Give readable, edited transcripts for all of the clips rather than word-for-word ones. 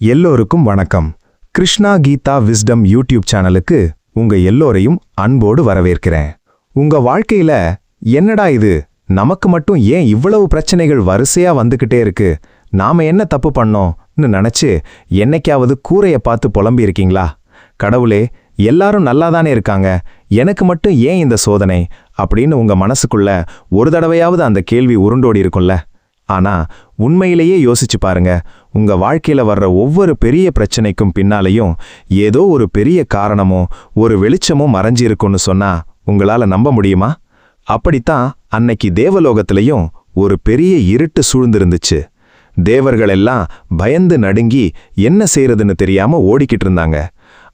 எல்லோருக்கும் வணக்கம். Krishna Geetha wisdom YouTube சேனலுக்கு உங்க எல்லோரையும் அன்போடு வரவேற்கிறேன். உங்க வாழ்க்கையில என்னடா இது, நமக்கு மட்டும் ஏன் இவ்வளவு பிரச்சனைகள் வரிசையா வந்துகிட்டே இருக்கு, நாம என்ன தப்பு பண்ணோம்னு நினைச்சு என்னைக்காவது கூரைய பார்த்து புலம்பி இருக்கீங்களா? கடவுளே, எல்லாரும் நல்லாதானே இருக்காங்க, எனக்கு மட்டும் ஏன் இந்த சோதனை அப்படின்னு உங்க மனசுக்குள்ள ஒரு தடவையாவது அந்த கேள்வி உருண்டோடி இருக்கும்ல. ஆனா உண்மையிலேயே யோசிச்சு பாருங்க, உங்க வாழ்க்கையில வர்ற ஒவ்வொரு பெரிய பிரச்சனைக்கும் பின்னாலையும் ஏதோ ஒரு பெரிய காரணமோ ஒரு வெளிச்சமோ மறைஞ்சிருக்கும்னு சொன்னா உங்களால நம்ப முடியுமா? அப்படித்தான் அன்னைக்கு தேவலோகத்திலையும் ஒரு பெரிய இருட்டு சூழ்ந்திருந்துச்சு. தேவர்களெல்லாம் பயந்து நடுங்கி என்ன செய்யறதுன்னு தெரியாம ஓடிக்கிட்டு இருந்தாங்க.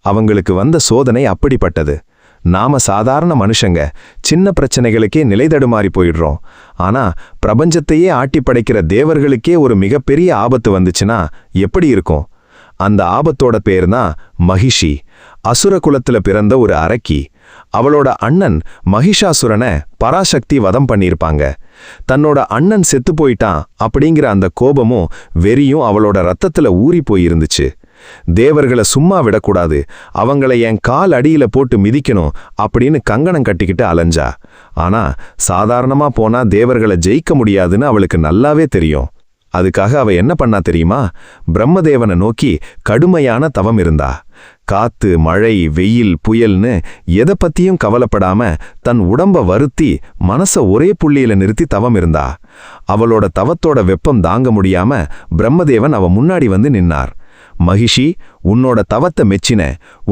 அவங்களுக்கு வந்த சோதனை அப்படிப்பட்டது. நாம சாதாரண மனுஷங்க, சின்ன பிரச்சனைகளுக்கே நிலைதடுமாறி போயிடுறோம். ஆனா பிரபஞ்சத்தையே ஆட்டி படைக்கிற தேவர்களுக்கே ஒரு மிகப்பெரிய ஆபத்து வந்துச்சுன்னா எப்படி இருக்கும்? அந்த ஆபத்தோட பேர் தான் மகிஷி. அசுர குலத்துல பிறந்த ஒரு அரக்கி. அவளோட அண்ணன் மகிஷாசுரனை பராசக்தி வதம் பண்ணியிருப்பாங்க. தன்னோட அண்ணன் செத்து போயிட்டான் அப்படிங்கிற அந்த கோபமும் வெறியும் அவளோட ரத்தத்துல ஊறி போயிருந்துச்சு. தேவர்களை சும்மா விடக்கூடாது, அவங்களை என் கால் அடியில போட்டு மிதிக்கணும் அப்படின்னு கங்கணம் கட்டிக்கிட்டு அலைஞ்சா. ஆனா சாதாரணமா போனா தேவர்களை ஜெயிக்க முடியாதுன்னு அவளுக்கு நல்லாவே தெரியும். அதுக்காக அவ என்ன பண்ணா தெரியுமா? பிரம்மதேவனை நோக்கி கடுமையான தவம் இருந்தா. காத்து, மழை, வெயில், புயல்னு எதை பத்தியும் கவலைப்படாம தன் உடம்ப வருத்தி மனச ஒரே புள்ளியில நிறுத்தி தவம் இருந்தா. அவளோட தவத்தோட வெப்பம் தாங்க முடியாம பிரம்மதேவன் அவ முன்னாடி வந்து நின்னார். மகிஷி, உன்னோட தவத்தை மெச்சின,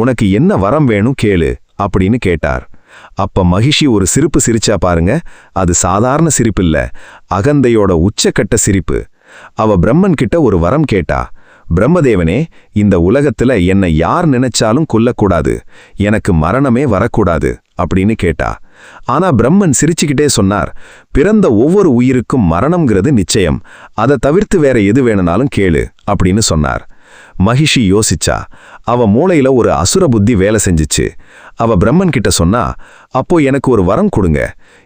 உனக்கு என்ன வரம் வேணும் கேளு அப்படின்னு கேட்டார். அப்ப மகிஷி ஒரு சிரிப்பு சிரிச்சா பாருங்க. அது சாதாரண சிரிப்பில்ல, அகந்தையோட உச்சக்கட்ட சிரிப்பு. அவ பிரம்மன் கிட்ட ஒரு வரம் கேட்டா. பிரம்மதேவனே, இந்த உலகத்துல என்னை யார் நினைச்சாலும் கொல்லக்கூடாது, எனக்கு மரணமே வரக்கூடாது அப்படின்னு கேட்டா. ஆனா பிரம்மன் சிரிச்சுக்கிட்டே சொன்னார், பிறந்த ஒவ்வொரு உயிருக்கும் மரணம்ங்கிறது நிச்சயம், அதை தவிர்த்து வேற எது வேணும்னாலும் கேளு அப்படின்னு சொன்னார். மகிஷி யோசிச்சா. அவ மூளையில ஒரு அசுர புத்தி வேலை செஞ்சிச்சு. அவ பிரம்மன் கிட்ட சொன்னா, அப்போ எனக்கு ஒரு வரம் கொடுங்க.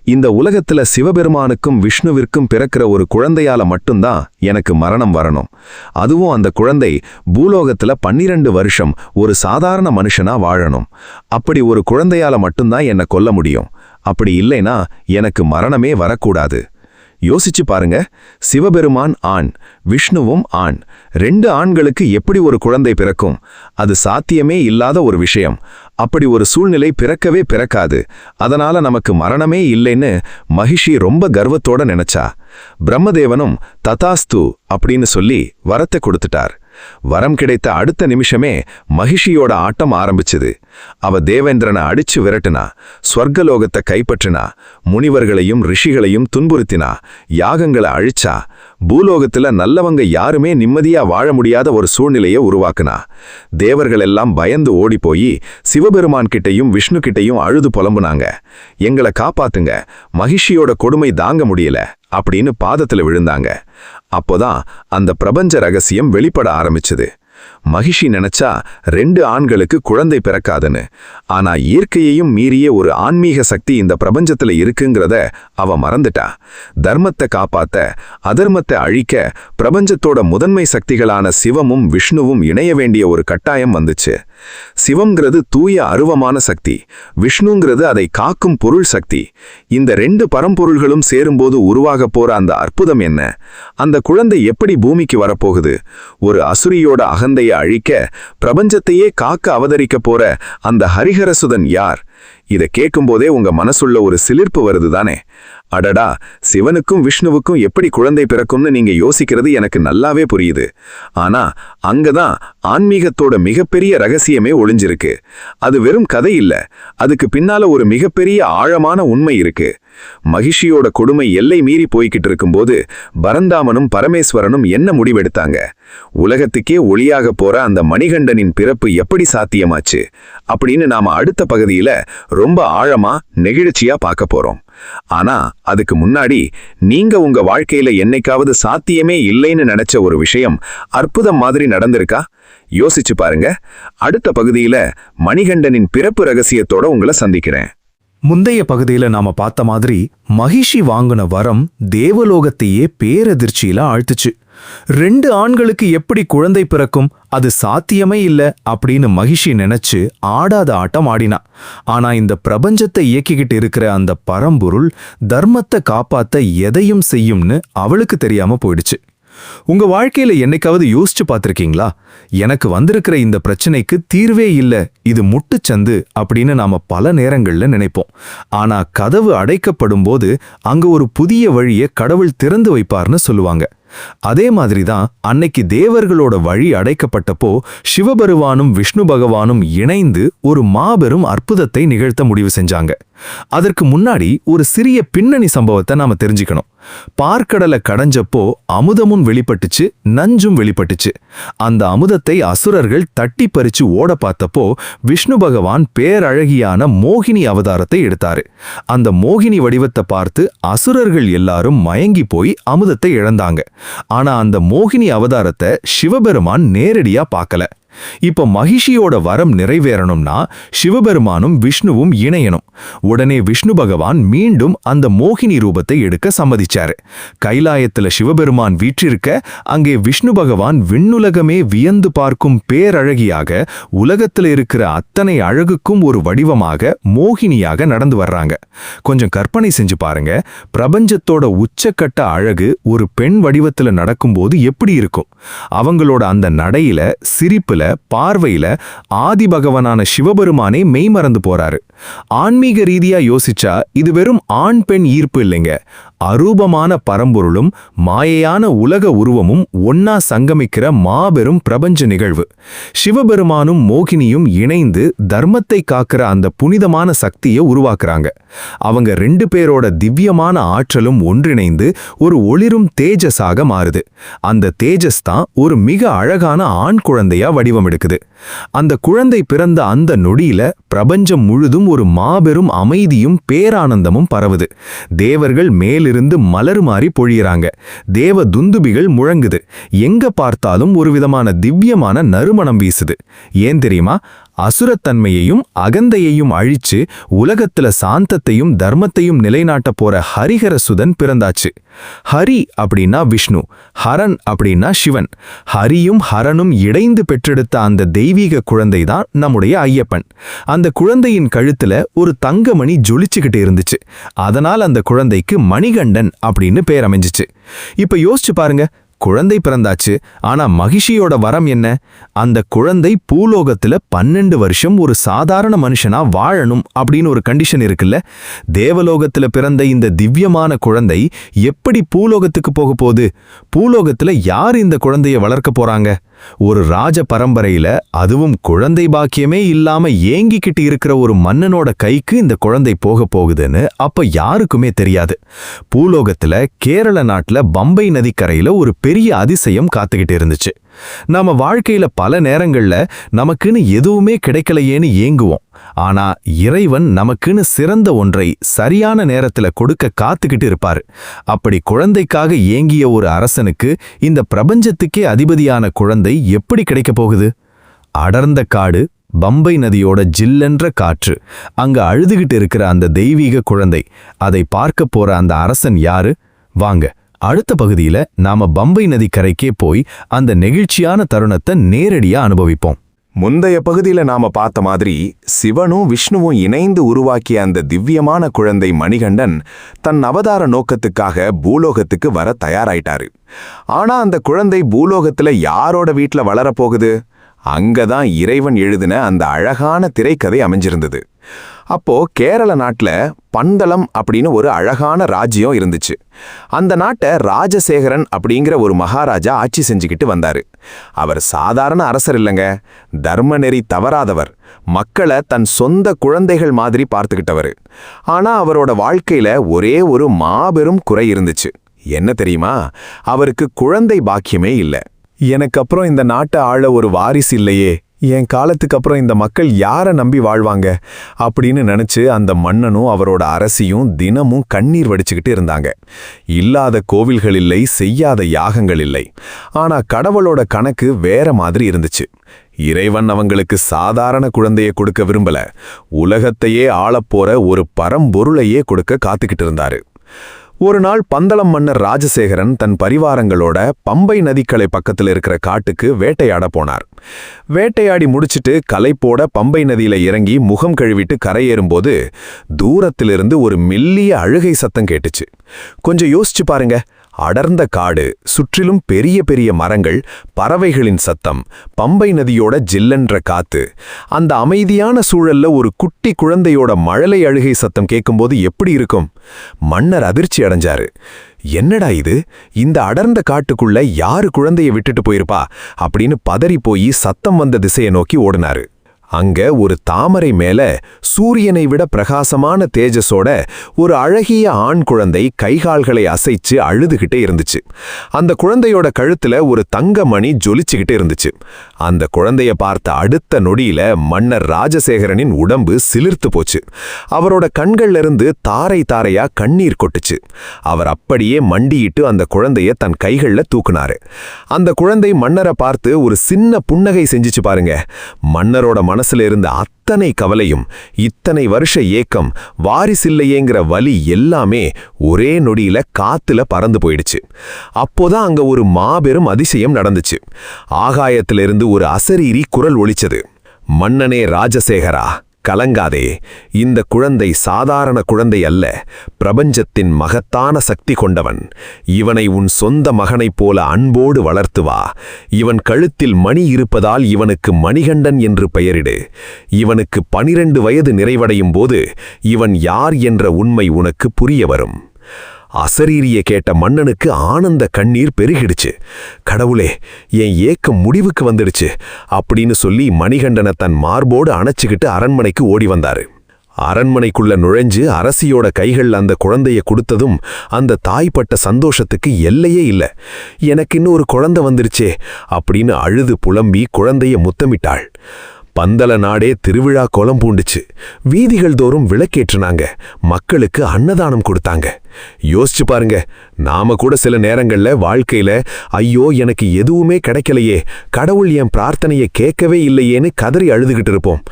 இந்த உலகத்துல சிவபெருமானுக்கும் விஷ்ணுவிற்கும் பிறக்கிற ஒரு குழந்தையால மட்டும்தான் எனக்கு மரணம் வரணும். அதுவும் அந்த குழந்தை பூலோகத்துல 12 வருஷம் ஒரு சாதாரண மனுஷனா வாழணும். அப்படி ஒரு குழந்தையால மட்டும்தான் என்னை கொல்ல முடியும். அப்படி இல்லைனா எனக்கு மரணமே வரக்கூடாது. யோசிச்சு பாருங்க, சிவபெருமான் ஆண், விஷ்ணுவும் ஆண். 2 ஆண்களுக்கு எப்படி ஒரு குழந்தை பிறக்கும்? அது சாத்தியமே இல்லாத ஒரு விஷயம். அப்படி ஒரு சூழ்நிலை பிறக்கவே பிறக்காது. அதனால நமக்கு மரணமே இல்லைன்னு மகிஷி ரொம்ப கர்வத்தோட நினைச்சா. பிரம்மதேவனும் ததாஸ்து அப்படின்னு சொல்லி வரத்தை கொடுத்துட்டார். வரம் கிடைத்த அடுத்த நிமிஷமே மகிஷியோட ஆட்டம் ஆரம்பிச்சுது. அவ தேவேந்திரனை அடிச்சு விரட்டுனா, ஸ்வர்கலோகத்தை கைப்பற்றினா, முனிவர்களையும் ரிஷிகளையும் துன்புறுத்தினா, யாகங்களை அழிச்சா, பூலோகத்துல நல்லவங்க யாருமே நிம்மதியா வாழ முடியாத ஒரு சூழ்நிலையை உருவாக்குனா. தேவர்கள் எல்லாம் பயந்து ஓடி போய் சிவபெருமான் கிட்டையும் விஷ்ணு கிட்டையும் அழுது புலம்புனாங்க. எங்களை காப்பாத்துங்க, மகிஷியோட கொடுமை தாங்க முடியல அப்படின்னு பாதத்துல விழுந்தாங்க. அப்போதான் அந்த பிரபஞ்ச ரகசியம் வெளிப்பட ஆரம்பிச்சது. மகிஷி நினைச்சா 2 ஆண்களுக்கு குழந்தை பிறக்காதுன்னு. ஆனா இயற்கையையும் மீறிய ஒரு ஆன்மீக சக்தி இந்த பிரபஞ்சத்துல இருக்குங்கிறத அவ மறந்துட்டா. தர்மத்தை காப்பாத்த, அதர்மத்தை அழிக்க பிரபஞ்சத்தோட முதன்மை சக்திகளான சிவமும் விஷ்ணுவும் இணைய வேண்டிய ஒரு கட்டாயம் வந்துச்சு. சிவம்ங்கிறது தூய அருவமான சக்தி, விஷ்ணுங்கிறது அதை காக்கும் பொருள் சக்தி. இந்த 2 பரம்பொருள்களும் சேரும்போது உருவாக போற அந்த அற்புதம் என்ன? அந்த குழந்தை எப்படி பூமிக்கு வரப்போகுது? ஒரு அசுரியோட அகந்தையை அழிக்க, பிரபஞ்சத்தையே காக்க அவதரிக்க போற அந்த ஹரிஹரசுதன் யார்? இதை கேட்கும்போதே உங்க மனசுள்ள ஒரு சிலிர்ப்பு வருது தானே? அடடா, சிவனுக்கும் விஷ்ணுவுக்கும் எப்படி குழந்தை பிறக்கும்னு நீங்க யோசிக்கிறது எனக்கு நல்லாவே புரியுது. ஆனா அங்கதான் ஆன்மீகத்தோட மிகப்பெரிய ரகசியமே ஒளிஞ்சிருக்கு. அது வெறும் கதை இல்ல, அதுக்கு பின்னால ஒரு மிகப்பெரிய ஆழமான உண்மை இருக்கு. மகிஷியோட கொடுமை எல்லை மீறி போய்கிட்டு இருக்கும்போது பரந்தாமனும் பரமேஸ்வரனும் என்ன முடிவெடுத்தாங்க? உலகத்துக்கே ஒளியாக போற அந்த மணிகண்டனின் பிறப்பு எப்படி சாத்தியமாச்சு அப்படின்னு நாம அடுத்த பகுதியில ரொம்ப ஆழமா நெகிழ்ச்சியா பார்க்க போறோம். ஆனா அதுக்கு முன்னாடி, நீங்க உங்க வாழ்க்கையில என்னைக்காவது சாத்தியமே இல்லைன்னு நினைச்ச ஒரு விஷயம் அற்புதம் மாதிரி நடந்திருக்கா? யோசிச்சு பாருங்க. அடுத்த பகுதியில மணிகண்டனின் பிறப்பு ரகசியத்தோட உங்களை சந்திக்கிறேன். முந்தைய பகுதியில நாம பார்த்த மாதிரி மகிஷி வாங்குன வரம் தேவலோகத்தையே பேரதிர்ச்சியில ஆழ்த்துச்சு. 2 ஆண்களுக்கு எப்படி குழந்தை பிறக்கும், அது சாத்தியமே இல்ல அப்படின்னு மகிஷி நினைச்சு ஆடாத ஆட்டம் ஆடினா. ஆனா இந்த பிரபஞ்சத்தை இயக்கிக்கிட்டு இருக்கிற அந்த பரம்பொருள் தர்மத்தை காப்பாத்த எதையும் செய்யும்னு அவளுக்கு தெரியாம போயிடுச்சு. உங்க வாழ்க்கையில என்னைக்காவது யோசிச்சு பார்த்திருக்கீங்களா? எனக்கு வந்திருக்கிற இந்த பிரச்சனைக்கு தீர்வே இல்ல, இது முட்டுச்சந்து அப்படின்னு நாம பல நேரங்கள்ல நினைப்போம். ஆனா கதவு அடைக்கப்படும் போது அங்க ஒரு புதிய வழியை கடவுள் திறந்து வைப்பார்னு சொல்லுவாங்க. அதே மாதிரிதான் அன்னைக்கு தேவர்களோட வழி அடைக்கப்பட்டப்போ சிவபெருமானும் விஷ்ணு பகவானும் இணைந்து ஒரு மாபெரும் அற்புதத்தை நிகழ்த்த முடிவு செஞ்சாங்க. அதற்கு முன்னாடி ஒரு சிறிய பின்னணி சம்பவத்தை நாம தெரிஞ்சுக்கணும். பார்க்கடலை கடைஞ்சப்போ அமுதமும் வெளிப்பட்டுச்சு, நஞ்சும் வெளிப்பட்டுச்சு. அந்த அமுதத்தை அசுரர்கள் தட்டி பறிச்சு ஓட பார்த்தப்போ விஷ்ணு பகவான் பேரழகியான மோகினி அவதாரத்தை எடுத்தாரு. அந்த மோகினி வடிவத்தை பார்த்து அசுரர்கள் எல்லாரும் மயங்கி போய் அமுதத்தை இழந்தாங்க. ஆனா அந்த மோகினி அவதாரத்தை சிவபெருமான் நேரடியா பார்க்கல. இப்ப மகிஷியோட வரம் நிறைவேறணும்னா சிவபெருமானும் விஷ்ணுவும் இணையணும். உடனே விஷ்ணு பகவான் மீண்டும் அந்த மோகினி ரூபத்தை எடுக்க சம்மதிச்சாரு. கைலாயத்துல சிவபெருமான் வீற்றிருக்க அங்கே விஷ்ணு பகவான் விண்ணுலகமே வியந்து பார்க்கும் பேரழகியாக உலகத்துல இருக்கிற அத்தனை அழகுக்கும் ஒரு வடிவமாக மோகினியாக நடந்து வர்றாங்க. கொஞ்சம் கற்பனை செஞ்சு பாருங்க, பிரபஞ்சத்தோட உச்சக்கட்ட அழகு ஒரு பெண் வடிவத்துல நடக்கும்போது எப்படி இருக்கும்? அவங்களோட அந்த நடையில, சிரிப்புல, பார்வையில ஆதி பகவானான சிவபெருமானே மெய்மறந்து போறாரு. ஆன்மீக ரீதியா யோசிச்சா இது வெறும் ஆண் பெண் ஈர்ப்பு இல்லைங்க. அரூபமான பரம்பொருளும் மாயையான உலக உருவமும் ஒன்னா சங்கமிக்கிற மாபெரும் பிரபஞ்ச நிகழ்வு. சிவபெருமானும் மோகினியும் இணைந்து தர்மத்தை காக்கிற அந்த புனிதமான சக்தியை உருவாக்குறாங்க. அவங்க 2 பேரோட திவ்யமான ஆற்றலும் ஒன்றிணைந்து ஒரு ஒளிரும் தேஜஸாக மாறுது. அந்த தேஜஸ் தான் ஒரு மிக அழகான ஆண் குழந்தையா வடிவமெடுக்குது. அந்த குழந்தை பிறந்த அந்த நொடியில பிரபஞ்சம் முழுதும் ஒரு மாபெரும் அமைதியும் பேரானந்தமும் பரவுது. தேவர்கள் மேலிருந்து மலர் மாறி பொழியறாங்க. தேவ துந்துபிகள் முழங்குது. எங்க பார்த்தாலும் ஒரு விதமான திவ்யமான நறுமணம் வீசுது. ஏன் தெரியுமா? அசுரத்தன்மையையும் அகந்தையையும் அழிச்சு உலகத்துல சாந்தத்தையும் தர்மத்தையும் நிலைநாட்ட போற ஹரிஹரசுதன் பிறந்தாச்சு. ஹரி அப்படின்னா விஷ்ணு, ஹரன் அப்படின்னா சிவன். ஹரியும் ஹரனும் இணைந்து பெற்றெடுத்த அந்த தெய்வீக குழந்தை தான் நம்முடைய ஐயப்பன். அந்த குழந்தையின் கழுத்துல ஒரு தங்கமணி ஜொலிச்சுக்கிட்டு இருந்துச்சு. அதனால் அந்த குழந்தைக்கு மணிகண்டன் அப்படின்னு பேர் அமைஞ்சிச்சு. இப்ப யோசிச்சு பாருங்க, குழந்தை பிறந்தாச்சு. ஆனா மகிஷியோட வரம் என்ன? அந்த குழந்தை பூலோகத்துல 12 வருஷம் ஒரு சாதாரண மனுஷனா வாழணும் அப்படின்னு ஒரு கண்டிஷன் இருக்குல்ல. தேவலோகத்துல பிறந்த இந்த திவ்யமான குழந்தை எப்படி பூலோகத்துக்கு போக போகுது? பூலோகத்துல யார் இந்த குழந்தைய வளர்க்க போறாங்க? ஒரு ராஜ பரம்பரையில, அதுவும் குழந்தை பாக்கியமே இல்லாம ஏங்கிக்கிட்டு இருக்கிற ஒரு மன்னனோட கைக்கு இந்த குழந்தை போக போகுதுன்னு அப்ப யாருக்குமே தெரியாது. பூலோகத்துல கேரள நாட்டுல பம்பை நதிக்கரையில ஒரு பெரிய அதிசயம் காத்துக்கிட்டு இருந்துச்சு. நாம வாழ்க்கையில பல நேரங்கள்ல நமக்குன்னு எதுவுமே கிடைக்கலையேன்னு ஏங்குவோம். ஆனா இறைவன் நமக்குன்னு சிறந்த ஒன்றை சரியான நேரத்துல கொடுக்க காத்துக்கிட்டு இருப்பாரு. அப்படி குழந்தைக்காக ஏங்கிய ஒரு அரசனுக்கு இந்த பிரபஞ்சத்துக்கே அதிபதியான குழந்தை எப்படி கிடைக்க போகுது? அடர்ந்த காடு, பம்பை நதியோட ஜில்லென்ற காற்று, அங்க அழுதுகிட்டு இருக்கிற அந்த தெய்வீக குழந்தை, அதை பார்க்க போற அந்த அரசன் யாரு? வாங்க, அடுத்த பகுதியில நாம பம்பை நதி கரைக்கே போய் அந்த நெகிழ்ச்சியான தருணத்தை நேரடியா அனுபவிப்போம். முந்தைய பகுதியில நாம பார்த்த மாதிரி சிவனும் விஷ்ணுவும் இணைந்து உருவாக்கிய அந்த திவ்யமான குழந்தை மணிகண்டன் தன் அவதார நோக்கத்துக்காக பூலோகத்துக்கு வர தயாராயிட்டாரு. ஆனா அந்த குழந்தை பூலோகத்துல யாரோட வீட்ல வளரப்போகுது? அங்கதான் இறைவன் எழுதின அந்த அழகான திரைக்கதை அமைஞ்சிருந்தது. அப்போ கேரள நாட்டுல பந்தளம் அப்படின்னு ஒரு அழகான ராஜ்யம் இருந்துச்சு. அந்த நாட்டை ராஜசேகரன் அப்படிங்கிற ஒரு மகாராஜா ஆட்சி செஞ்சுக்கிட்டு வந்தாரு. அவர் சாதாரண அரசர் இல்லைங்க, தர்ம நெறி தவறாதவர், மக்களை தன் சொந்த குழந்தைகள் மாதிரி பார்த்துக்கிட்டவர். ஆனா அவரோட வாழ்க்கையில ஒரே ஒரு மாபெரும் குறை இருந்துச்சு. என்ன தெரியுமா? அவருக்கு குழந்தை பாக்கியமே இல்லை. எனக்கு அப்புறம் இந்த நாட்டை ஆள ஒரு வாரிசு இல்லையே, என் காலத்துக்கு அப்புறம் இந்த மக்கள் யாரை நம்பி வாழ்வாங்க அப்படின்னு நினைச்சு அந்த மன்னனும் அவரோட அரசியும் தினமும் கண்ணீர் வடிச்சுக்கிட்டு இருந்தாங்க. இல்லாத கோவில்கள் இல்லை, செய்யாத யாகங்கள் இல்லை. ஆனா கடவுளோட கணக்கு வேற மாதிரி இருந்துச்சு. இறைவன் அவங்களுக்கு சாதாரண குழந்தையை கொடுக்க விரும்பல, உலகத்தையே ஆளப்போற ஒரு பரம்பொருளையே கொடுக்க காத்துக்கிட்டு இருந்தாரு. ஒரு நாள் பந்தளம் மன்னர் ராஜசேகரன் தன் பரிவாரங்களோட பம்பை நதிக்கரை பக்கத்துல இருக்கிற காட்டுக்கு வேட்டையாட போனார். வேட்டையாடி முடிச்சிட்டு களைப்போட பம்பை நதியில இறங்கி முகம் கழுவிட்டு கரையேறும்போது தூரத்திலிருந்து ஒரு மெல்லிய அழுகை சத்தம் கேட்டுச்சு. கொஞ்சம் யோசிச்சு பாருங்க. அடர்ந்த காடு, சுற்றிலும் பெரிய பெரிய மரங்கள், பறவைகளின் சத்தம், பம்பை நதியோட ஜில்லென்ற காத்து. அந்த அமைதியான சூழல்ல ஒரு குட்டி குழந்தையோட மழலை அழுகை சத்தம் கேட்கும்போது எப்படி இருக்கும்? மன்னர் அதிர்ச்சி அடைஞ்சாரு. என்னடா இது? இந்த அடர்ந்த காட்டுக்குள்ள யாரு குழந்தைய விட்டுட்டு போயிருப்பா அப்படின்னு பதறி போய் சத்தம் வந்த திசையை நோக்கி ஓடினாரு. அங்க ஒரு தாமரை மேல சூரியனை விட பிரகாசமான தேஜஸோட ஒரு அழகிய ஆண் குழந்தை கைகால்களை அசைச்சு அழுதுகிட்டே இருந்துச்சு. அந்த குழந்தையோட கழுத்துல ஒரு தங்க மணி ஜொலிச்சுக்கிட்டே இருந்துச்சு. அந்த குழந்தைய பார்த்த அடுத்த நொடியில மன்னர் ராஜசேகரனின் உடம்பு சிலிர்த்து போச்சு. அவரோட கண்கள்ல இருந்து தாரை தாரையா கண்ணீர் கொட்டுச்சு. அவர் அப்படியே மண்டியிட்டு அந்த குழந்தைய தன் கைகள்ல தூக்குனாரு. அந்த குழந்தை மன்னரை பார்த்து ஒரு சின்ன புன்னகை செஞ்சுச்சு பாருங்க. மன்னரோட மனசுல இருந்த அத்தனை கவலையும், இத்தனை வருஷ ஏக்கம், வாரிசில்லையேங்கிற வலி எல்லாமே ஒரே நொடியில காத்துல பறந்து போயிடுச்சு. அப்போதான் அங்க ஒரு மாபெரும் அதிசயம் நடந்துச்சு. ஆகாயத்திலிருந்து ஒரு அசரீரி குரல் ஒலிச்சது. மன்னனே ராஜசேகரா, கலங்காதே. இந்த குழந்தை சாதாரண குழந்தை அல்ல, பிரபஞ்சத்தின் மகத்தான சக்தி கொண்டவன். இவனை உன் சொந்த மகனைப் போல அன்போடு வளர்த்து வா. இவன் கழுத்தில் மணி இருப்பதால் இவனுக்கு மணிகண்டன் என்று பெயரிடு. இவனுக்கு 12 வயது நிறைவடையும் போது இவன் யார் என்ற உண்மை உனக்கு புரிய வரும். அசரீரிய கேட்ட மன்னனுக்கு ஆனந்த கண்ணீர் பெருகிடுச்சு. கடவுளே, என் ஏக்கம் முடிவுக்கு வந்துடுச்சு அப்படின்னு சொல்லி மணிகண்டனை தன் மார்போடு அணைச்சுக்கிட்டு அரண்மனைக்கு ஓடி வந்தாரு. அரண்மனைக்குள்ள நுழைஞ்சு அரசியோட கைகள் அந்த குழந்தைய கொடுத்ததும் அந்த தாய்ப்பட்ட சந்தோஷத்துக்கு எல்லையே இல்ல. எனக்கு இன்னும் ஒரு குழந்தை வந்துருச்சே அப்படின்னு அழுது புலம்பி குழந்தைய முத்தமிட்டாள். பந்தல நாடே திருவிழா கோலம் பூண்டுச்சு. வீதிகள் தோறும் விளக்கேற்றினாங்க. மக்களுக்கு அன்னதானம் கொடுத்தாங்க. யோசிச்சு பாருங்க, நாம கூட சில நேரங்கள்ல வாழ்க்கையில ஐயோ எனக்கு எதுவுமே கிடைக்கலையே, கடவுள் என் பிரார்த்தனையை கேட்கவே இல்லையேன்னு கதறி அழுதுகிட்டு இருப்போம்.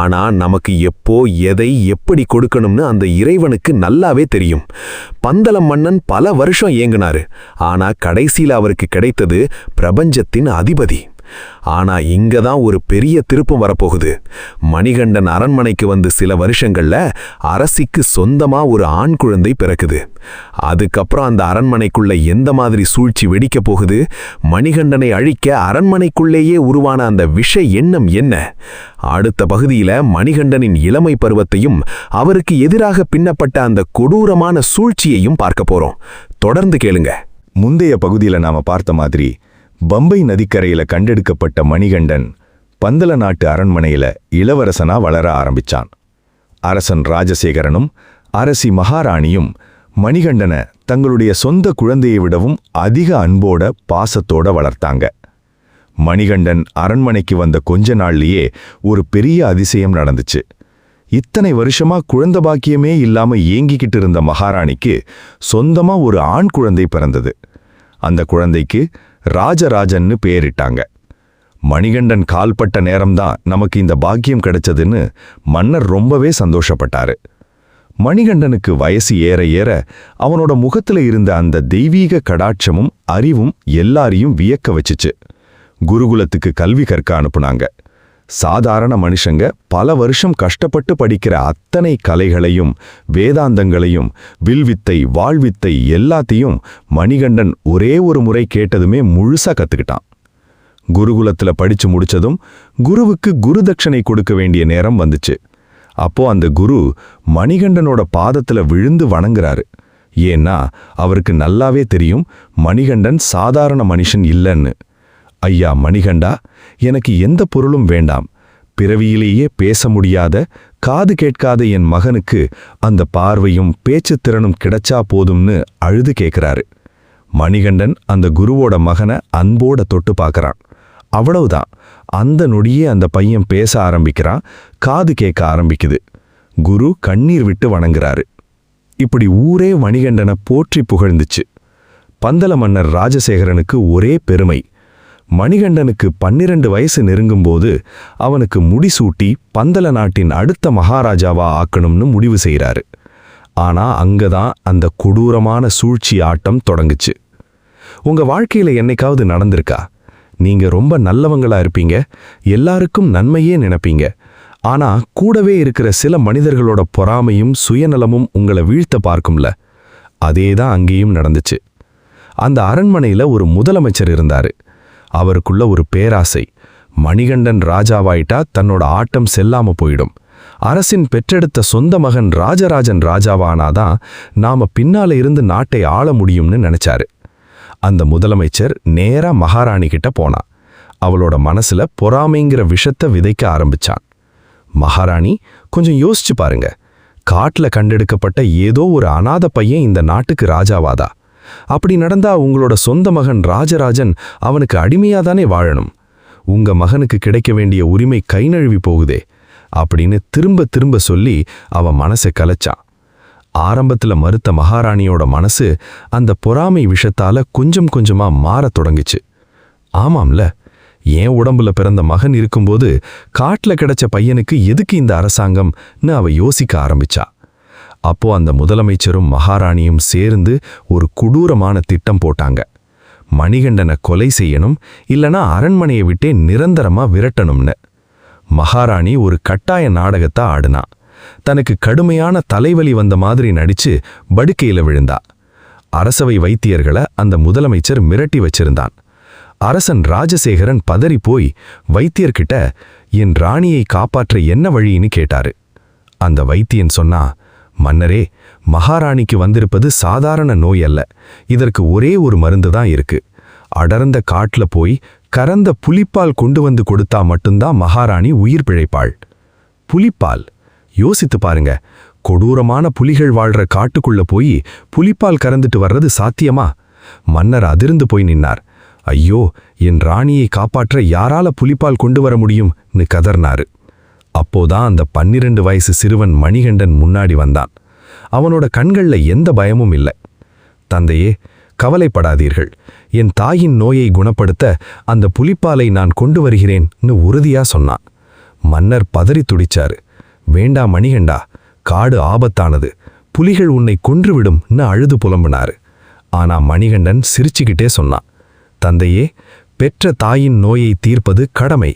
ஆனா நமக்கு எப்போ எதை எப்படி கொடுக்கணும்னு அந்த இறைவனுக்கு நல்லாவே தெரியும். பந்தளம் மன்னன் பல வருஷம் ஏங்கினாரு. ஆனா கடைசியில அவருக்கு கிடைத்தது பிரபஞ்சத்தின் அதிபதி. ஆனா இங்கதான் ஒரு பெரிய திருப்பம் வரப்போகுது. மணிகண்டன் அரண்மனைக்கு வந்து சில வருஷங்கள்ல அரசிக்கு சொந்தமா ஒரு ஆண் குழந்தை பிறக்குது. அதுக்கப்புறம் அந்த அரண்மனைக்குள்ள எந்த மாதிரி சூழ்ச்சி வெடிக்க போகுது? மணிகண்டனை அழிக்க அரண்மனைக்குள்ளேயே உருவான அந்த விஷ எண்ணம் என்ன? அடுத்த பகுதியில மணிகண்டனின் இளமை பருவத்தையும் அவருக்கு எதிராக பின்னப்பட்ட அந்த கொடூரமான சூழ்ச்சியையும் பார்க்க போறோம். தொடர்ந்து கேளுங்க. முந்தைய பகுதியில நாம பார்த்த மாதிரி பம்பை நதிக்கரையில கண்டெடுக்கப்பட்ட மணிகண்டன் பந்தல நாட்டு அரண்மனையில இளவரசனா வளர ஆரம்பிச்சான். அரசன் ராஜசேகரனும் அரசி மகாராணியும் மணிகண்டனை தங்களுடைய சொந்த குழந்தையை விடவும் அதிக அன்போட பாசத்தோட வளர்த்தாங்க. மணிகண்டன் அரண்மனைக்கு வந்த கொஞ்ச நாள்லயே ஒரு பெரிய அதிசயம் நடந்துச்சு. இத்தனை வருஷமா குழந்தை பாக்கியமே இல்லாம ஏங்கிக்கிட்டு இருந்த மகாராணிக்கு சொந்தமா ஒரு ஆண் குழந்தை பிறந்தது. அந்த குழந்தைக்கு ராஜராஜன்னு பேரிட்டாங்க. மணிகண்டன் கால்பட்ட நேரம்தான் நமக்கு இந்த பாக்கியம் கிடைச்சதுன்னு மன்னர் ரொம்பவே சந்தோஷப்பட்டாரு. மணிகண்டனுக்கு வயசு ஏற ஏற அவனோட முகத்துல இருந்த அந்த தெய்வீக கடாட்சமும் அறிவும் எல்லாரையும் வியக்க வச்சுச்சு. குருகுலத்துக்கு கல்வி கற்க அனுப்புனாங்க. சாதாரண மனுஷங்க பல வருஷம் கஷ்டப்பட்டு படிக்கிற அத்தனை கலைகளையும் வேதாந்தங்களையும் வில்வித்தை வாழ்வித்தை எல்லாத்தையும் மணிகண்டன் ஒரே ஒரு முறை கேட்டதுமே முழுசா கத்துக்கிட்டான். குருகுலத்துல படிச்சு முடிச்சதும் குருவுக்கு குரு தட்சணை கொடுக்க வேண்டிய நேரம் வந்துச்சு. அப்போ அந்த குரு மணிகண்டனோட பாதத்துல விழுந்து வணங்குறாரு. ஏன்னா அவருக்கு நல்லாவே தெரியும் மணிகண்டன் சாதாரண மனுஷன் இல்லைன்னு. ஐயா மணிகண்டா, எனக்கு எந்த பொருளும் வேண்டாம். பிறவியிலேயே பேச முடியாத காது கேட்காத என் மகனுக்கு அந்த பார்வையும் பேச்சுத் திறனும் கிடைச்சா போதும்னு அழுது கேட்கிறாரு. மணிகண்டன் அந்த குருவோட மகனை அன்போட தொட்டு பார்க்கறான். அவ்வளவுதான். அந்த நொடியே அந்த பையன் பேச ஆரம்பிக்கிறான். காது கேட்க ஆரம்பிக்குது. குரு கண்ணீர் விட்டு வணங்குறாரு. இப்படி ஊரே மணிகண்டனை போற்றி புகழ்ந்துச்சு. பந்தல மன்னர் ராஜசேகரனுக்கு ஒரே பெருமை. மணிகண்டனுக்கு 12 வயசு நெருங்கும்போது அவனுக்கு முடிசூட்டி பந்தல நாட்டின் அடுத்த மகாராஜாவா ஆக்கணும்னு முடிவு செய்கிறாரு. ஆனா அங்கதான் அந்த கொடூரமான சூழ்ச்சி ஆட்டம் தொடங்குச்சு. உங்க வாழ்க்கையில என்னைக்காவது நடந்திருக்கா? நீங்க ரொம்ப நல்லவங்களா இருப்பீங்க, எல்லாருக்கும் நன்மையே நினைப்பீங்க. ஆனா கூடவே இருக்கிற சில மனிதர்களோட பொறாமையும் சுயநலமும் உங்களை வீழ்த்த பார்க்கும்ல. அதேதான் அங்கேயும் நடந்துச்சு. அந்த அரண்மனையில ஒரு முதலமைச்சர் இருந்தாரு. அவருக்குள்ள ஒரு பேராசை. மணிகண்டன் ராஜாவாயிட்டா தன்னோட ஆட்டம் செல்லாம போயிடும். அரசின் பெற்றெடுத்த சொந்த மகன் ராஜராஜன் ராஜாவானாதான் நாம பின்னால இருந்து நாட்டை ஆள முடியும்னு நினைச்சாரு. அந்த முதலமைச்சர் நேரா மகாராணி கிட்ட போனான். அவளோட மனசுல பொறாமைங்கிற விஷத்தை விதைக்க ஆரம்பிச்சான். மகாராணி, கொஞ்சம் யோசிச்சு பாருங்க. காட்டுல கண்டெடுக்கப்பட்ட ஏதோ ஒரு அனாத பையன் இந்த நாட்டுக்கு ராஜாவாதா? அப்படி நடந்தா உங்களோட சொந்த மகன் ராஜராஜன் அவனுக்கு அடிமையாதானே வாழணும். உங்க மகனுக்கு கிடைக்க வேண்டிய உரிமை கை நழுவி போகுதே அப்படின்னு திரும்ப திரும்ப சொல்லி அவன் மனசை கலைச்சான். ஆரம்பத்துல மறுத்த மகாராணியோட மனசு அந்த பொறாமை விஷத்தால கொஞ்சம் கொஞ்சமா மாறத் தொடங்குச்சு. ஆமாம்ல, ஏன் உடம்புல பிறந்த மகன் இருக்கும்போது காட்டுல கிடைச்ச பையனுக்கு எதுக்கு இந்த அரசாங்கம்னு அவ யோசிக்க ஆரம்பிச்சா. அப்போ அந்த முதலமைச்சரும் மகாராணியும் சேர்ந்து ஒரு கொடூரமான திட்டம் போட்டாங்க. மணிகண்டனை கொலை செய்யணும், இல்லனா அரண்மனையை விட்டே நிரந்தரமா விரட்டணும்னு. மகாராணி ஒரு கட்டாய நாடகத்தை ஆடுனா. தனக்கு கடுமையான தலைவலி வந்த மாதிரி நடிச்சு படுக்கையில விழுந்தா. அரசவை வைத்தியர்களை அந்த முதலமைச்சர் மிரட்டி வச்சிருந்தான். அரசன் ராஜசேகரன் பதறி போய் வைத்தியர்கிட்ட என் ராணியை காப்பாற்ற என்ன வழின்னு கேட்டாரு. அந்த வைத்தியன் சொன்னா, மன்னரே, மகாராணிக்கு வந்திருப்பது சாதாரண நோய் அல்ல. இதற்கு ஒரே ஒரு மருந்து தான் இருக்கு. அடர்ந்த காட்டுல போய் கறந்த புலிப்பால் கொண்டு வந்து கொடுத்தா மட்டும்தான் மகாராணி உயிர் பிழைப்பாள். புலிப்பால்? யோசித்து பாருங்க. கொடூரமான புலிகள் வாழ்ற காட்டுக்குள்ள போய் புலிப்பால் கறந்துட்டு வர்றது சாத்தியமா? மன்னர் அதிர்ந்து போய் நின்னார். ஐயோ, என் ராணியை காப்பாற்ற யாரால புலிப்பால் கொண்டு வர முடியும்னு கதர்னாரு. அப்போதான் அந்த 12 வயசு சிறுவன் மணிகண்டன் முன்னாடி வந்தான். அவனோட கண்கள்ல எந்த பயமும் இல்லை. தந்தையே, கவலைப்படாதீர்கள். என் தாயின் நோயை குணப்படுத்த அந்த புலிப்பாலை நான் கொண்டு வருகிறேன்னு உறுதியா சொன்னான். மன்னர் பதறி துடிச்சாரு. வேண்டா மணிகண்டா, காடு ஆபத்தானது, புலிகள் உன்னை கொன்றுவிடும்னு அழுது புலம்பினாரு. ஆனா மணிகண்டன் சிரிச்சுக்கிட்டே சொன்னான், தந்தையே, பெற்ற தாயின் நோயை தீர்ப்பது கடமை.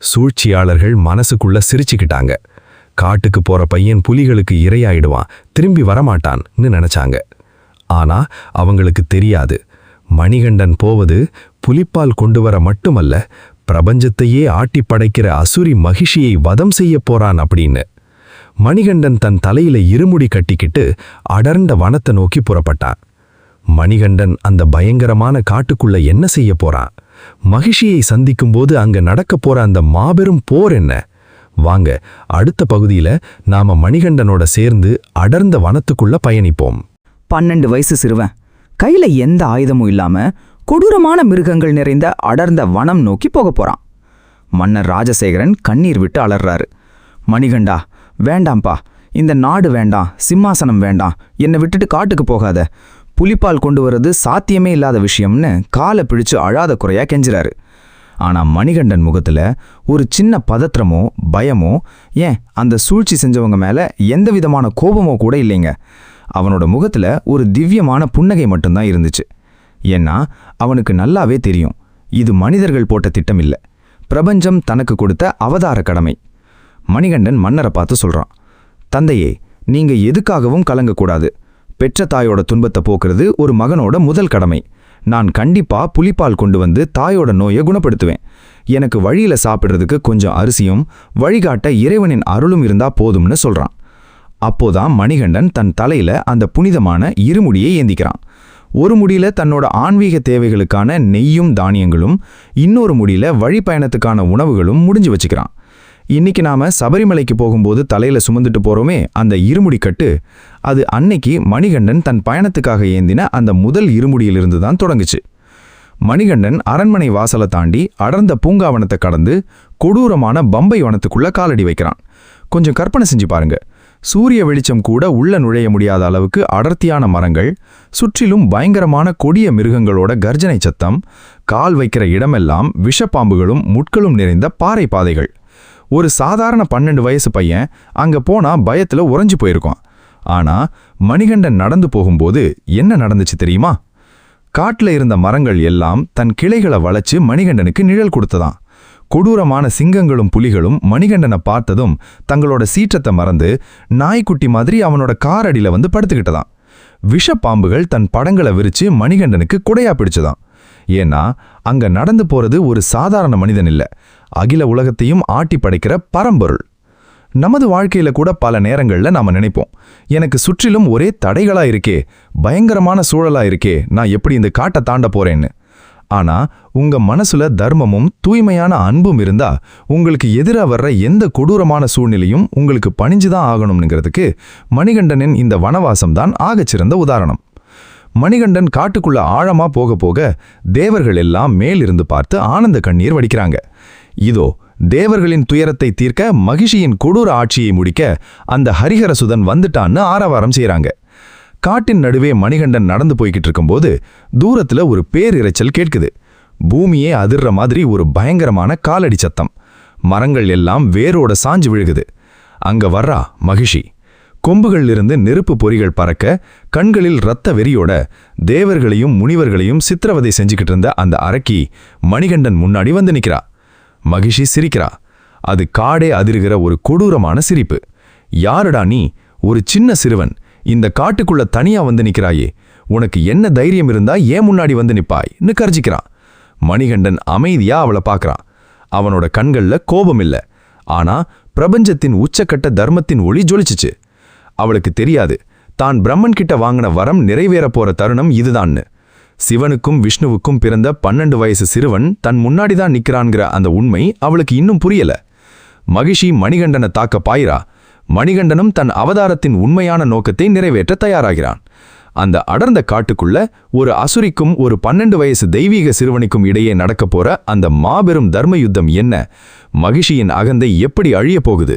சூழ்ச்சியாளர்கள் மனசுக்குள்ள சிரிச்சுக்கிட்டாங்க. காட்டுக்கு போற பையன் புலிகளுக்கு இரையாயிடுவான், திரும்பி வரமாட்டான்னு நினைச்சாங்க. ஆனா அவங்களுக்கு தெரியாது, மணிகண்டன் போவது புலிப்பால் கொண்டு வர மட்டுமல்ல, பிரபஞ்சத்தையே ஆட்டி படைக்கிற அசுரி மகிஷியை வதம் செய்ய போறான் அப்படின்னு. மணிகண்டன் தன் தலையில இருமுடி கட்டிக்கிட்டு அடர்ந்த வனத்தை நோக்கி புறப்பட்டான். மணிகண்டன் அந்த பயங்கரமான காட்டுக்குள்ள என்ன செய்ய போறான்? மகிஷியை சந்திக்கும்போது அங்க நடக்க போற அந்த மாபெரும் போர் என்ன? வாங்க, அடுத்த பகுதியில நாம மணிகண்டனோட சேர்ந்து அடர்ந்த வனத்துக்குள்ள பயணிப்போம். 12 வயசு சிறுவன் கையில எந்த ஆயுதமும் இல்லாம கொடூரமான மிருகங்கள் நிறைந்த அடர்ந்த வனம் நோக்கி போக போறான். மன்னர் ராஜசேகரன் கண்ணீர் விட்டு அலறாரு. மணிகண்டா, வேண்டாம்பா, இந்த நாடு வேண்டாம், சிம்மாசனம் வேண்டாம், என்னை விட்டுட்டு காட்டுக்கு போகாத. புலிப்பால் கொண்டு வர்றது சாத்தியமே இல்லாத விஷயம்னு காலை பிடிச்சு அழாத குறையா கெஞ்சுறாரு. ஆனா மணிகண்டன் முகத்துல ஒரு சின்ன பதற்றமோ பயமோ, ஏன் அந்த சூழ்ச்சி செஞ்சவங்க மேல எந்த விதமான கோபமோ கூட இல்லைங்க. அவனோட முகத்துல ஒரு திவ்யமான புன்னகை மட்டும்தான் இருந்துச்சு. ஏன்னா அவனுக்கு நல்லாவே தெரியும், இது மனிதர்கள் போட்ட திட்டம் இல்ல, பிரபஞ்சம் தனக்கு கொடுத்த அவதார கடமை. மணிகண்டன் மன்னரை பார்த்து சொல்றான், தந்தையே, நீங்க எதுக்காகவும் கலங்கக்கூடாது. பெற்ற தாயோட துன்பத்தை போக்குறது ஒரு மகனோட முதல் கடமை. நான் கண்டிப்பா புலிப்பால் கொண்டு வந்து தாயோட நோயை குணப்படுத்துவேன். எனக்கு வழியில சாப்பிடுறதுக்கு கொஞ்சம் அரிசியும் வழிகாட்ட இறைவனின் அருளும் இருந்தா போதும்னு சொல்றான். அப்போதான் மணிகண்டன் தன் தலையில அந்த புனிதமான இருமுடியை ஏந்திக்கிறான். ஒரு முடியில தன்னோட ஆன்மீக தேவைகளுக்கான நெய்யும் தானியங்களும், இன்னொரு முடியில வழிப்பயணத்துக்கான உணவுகளும் முடிஞ்சு வச்சுக்கிறான். இன்னைக்கு நாம சபரிமலைக்கு போகும்போது தலையில சுமந்துட்டு போறோமே அந்த இருமுடி கட்டு, அது அன்னைக்கு மணிகண்டன் தன் பயணத்துக்காக ஏந்தின அந்த முதல் இருமுடியிலிருந்து தான் தொடங்குச்சு. மணிகண்டன் அரண்மனை வாசலை தாண்டி அடர்ந்த பூங்காவனத்தை கடந்து கொடூரமான பம்பை வனத்துக்குள்ள காலடி வைக்கிறான். கொஞ்சம் கற்பனை செஞ்சு பாருங்க. சூரிய வெளிச்சம் கூட உள்ள நுழைய முடியாத அளவுக்கு அடர்த்தியான மரங்கள், சுற்றிலும் பயங்கரமான கொடிய மிருகங்களோட கர்ஜனை சத்தம், கால் வைக்கிற இடமெல்லாம் விஷப்பாம்புகளும் முட்களும் நிறைந்த பாறை பாதைகள். ஒரு சாதாரண 12 வயசு பையன் அங்க போனா பயத்துல உறைஞ்சு போயிருக்கான். ஆனா மணிகண்டன் நடந்து போகும்போது என்ன நடந்துச்சு தெரியுமா? காட்டுல இருந்த மரங்கள் எல்லாம் தன் கிளைகளை வளைச்சு மணிகண்டனுக்கு நிழல் கொடுத்ததாம். கொடூரமான சிங்கங்களும் புலிகளும் மணிகண்டனை பார்த்ததும் தங்களோட சீற்றத்தை மறந்து நாய்க்குட்டி மாதிரி அவனோட காரடியில வந்து படுத்துக்கிட்டதாம். விஷப்பாம்புகள் தன் படங்களை விரிச்சு மணிகண்டனுக்கு குடையா பிடிச்சதாம். ஏன்னா அங்க நடந்து போறது ஒரு சாதாரண மனிதன் இல்ல, அகில உலகத்தையும் ஆட்டி படைக்கிற பரம்பொருள். நமது வாழ்க்கையில கூட பல நேரங்கள்ல நாம நினைப்போம், எனக்கு சுற்றிலும் ஒரே தடைகளா இருக்கே, பயங்கரமான சூழலா இருக்கே, நான் எப்படி இந்த காட்டை தாண்ட போறேன்னு. ஆனா உங்க மனசுல தர்மமும் தூய்மையான அன்பும் இருந்தா உங்களுக்கு எதிரா வர்ற எந்த கொடூரமான சூழ்நிலையும் உங்களுக்கு பணிஞ்சுதான் ஆகணும்ங்கிறதுக்கு மணிகண்டனின் இந்த வனவாசம்தான் ஆகச்சிறந்த உதாரணம். மணிகண்டன் காட்டுக்குள்ள ஆழமா போக போக தேவர்கள் எல்லாம் மேலிருந்து பார்த்து ஆனந்த கண்ணீர் வடிக்கிறாங்க. இதோ தேவர்களின் துயரத்தை தீர்க்க மகிஷியின் கொடூர ஆட்சியை முடிக்க அந்த ஹரிஹரசுதன் வந்துட்டான்னு ஆரவாரம் செய்றாங்க. காட்டின் நடுவே மணிகண்டன் நடந்து போய்கிட்டு இருக்கும்போது தூரத்துல ஒரு பேரிரைச்சல் கேட்குது. பூமியே அதிர்ற மாதிரி ஒரு பயங்கரமான காலடி சத்தம். மரங்கள் எல்லாம் வேரோட சாஞ்சு விழுகுது. அங்க வர்றா மகிஷி. கொம்புகளிலிருந்து நெருப்பு பொறிகள் பறக்க, கண்களில் இரத்த வெறியோட தேவர்களையும் முனிவர்களையும் சித்திரவதை செஞ்சுக்கிட்டு இருந்த அந்த அரக்கி மணிகண்டன் முன்னாடி வந்து நிக்கிறா. மகிஷி சிரிக்கிறா. அது காடே அதிர்கிற ஒரு கொடூரமான சிரிப்பு. யாருடா நீ? ஒரு சின்ன சிறுவன் இந்த காட்டுக்குள்ள தனியா வந்து நிக்கிறாயே, உனக்கு என்ன தைரியம் இருந்தா ஏன் முன்னாடி வந்து நிப்பாய்ன்னு கர்ஜிக்கிறான். மணிகண்டன் அமைதியா அவளை பார்க்கறான். அவனோட கண்கள்ல கோபம் இல்ல, ஆனா பிரபஞ்சத்தின் உச்சக்கட்ட தர்மத்தின் ஒளி ஜொலிச்சுச்சு. அவளுக்கு தெரியாது தான் பிரம்மன் கிட்ட வாங்கின வரம் நிறைவேற போற தருணம் இதுதான்னு. சிவனுக்கும் விஷ்ணுவுக்கும் பிறந்த 12 வயசு சிறுவன் தன் முன்னாடிதான் நிக்கிறான்ங்கிற அந்த உண்மை அவளுக்கு இன்னும் புரியல. மகிஷி மணிகண்டனை தாக்க பாயிரா. மணிகண்டனும் தன் அவதாரத்தின் உண்மையான நோக்கத்தை நிறைவேற்ற தயாராகிறான். அந்த அடர்ந்த காட்டுக்குள்ள ஒரு அசுரிக்கும் ஒரு 12 வயசு தெய்வீக சிறுவனுக்கும் இடையே நடக்க போற அந்த மாபெரும் தர்ம யுத்தம் என்ன? மகிஷியின் அகந்தை எப்படி அழிய போகுது?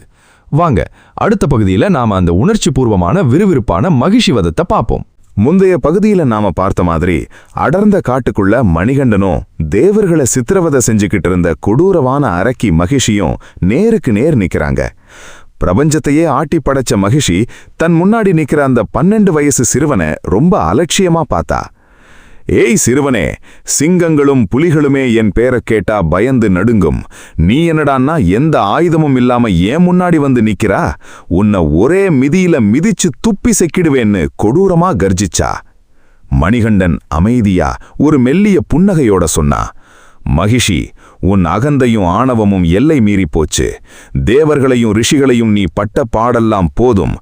வாங்க, அடுத்த பகுதியில நாம அந்த உணர்ச்சி பூர்வமான விறுவிறுப்பான மகிஷி வதத்தை பார்ப்போம். முந்தைய பகுதியில நாம பார்த்த மாதிரி அடர்ந்த காட்டுக்குள்ள மணிகண்டனும் தேவர்களை சித்திரவதை செஞ்சுக்கிட்டு இருந்த கொடூரமான அரக்கி மகிஷியும் நேருக்கு நேர் நிக்கிறாங்க. பிரபஞ்சத்தையே ஆட்டி படைச்ச மகிஷி தன் முன்னாடி நிக்கிற அந்த 12 வயசு சிறுவனை ரொம்ப அலட்சியமா பார்த்தா. ஏய் சிறுவனே, சிங்கங்களும் புலிகளுமே என் பேரை கேட்டா பயந்து நடுங்கும். நீ என்னடான்னா எந்த ஆயுதமும் இல்லாம ஏன் முன்னாடி வந்து நிக்கிறா? உன்னை ஒரே மிதியில மிதிச்சு துப்பி செக்கிடுவேன்னு கொடூரமா கர்ஜிச்சா. மணிகண்டன் அமைதியா ஒரு மெல்லிய புன்னகையோட சொன்னா, மகிஷி, உன் அகந்தையும் ஆணவமும் எல்லை மீறி போச்சு. தேவர்களையும் ரிஷிகளையும் நீ பட்ட பாடெல்லாம் போதும்.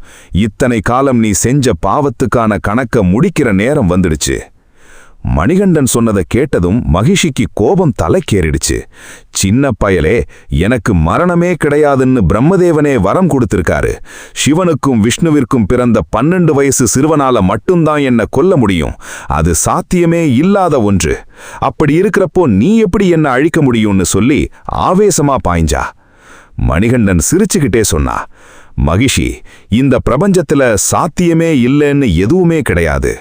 இத்தனை காலம் நீ செஞ்ச பாவத்துக்கான கணக்க முடிக்கிற நேரம் வந்துடுச்சு. மணிகண்டன் சொன்னதை கேட்டதும் மகிஷிக்கு கோபம் தலைக்கேறிடுச்சு. சின்ன பயலே, எனக்கு மரணமே கிடையாதுன்னு பிரம்மதேவனே வரம் கொடுத்திருக்காரு. சிவனுக்கும் விஷ்ணுவிற்கும் பிறந்த 12 வயசு சிறுவனால மட்டும்தான் என்ன கொல்ல முடியும். அது சாத்தியமே இல்லாத ஒன்று. அப்படி இருக்கிறப்போ நீ எப்படி என்ன அழிக்க முடியும்னு சொல்லி ஆவேசமா பாய்ஞ்சா. மணிகண்டன் சிரிச்சுக்கிட்டே சொன்னா, மகிஷி, இந்த பிரபஞ்சத்துல சாத்தியமே இல்லைன்னு எதுவுமே கிடையாது.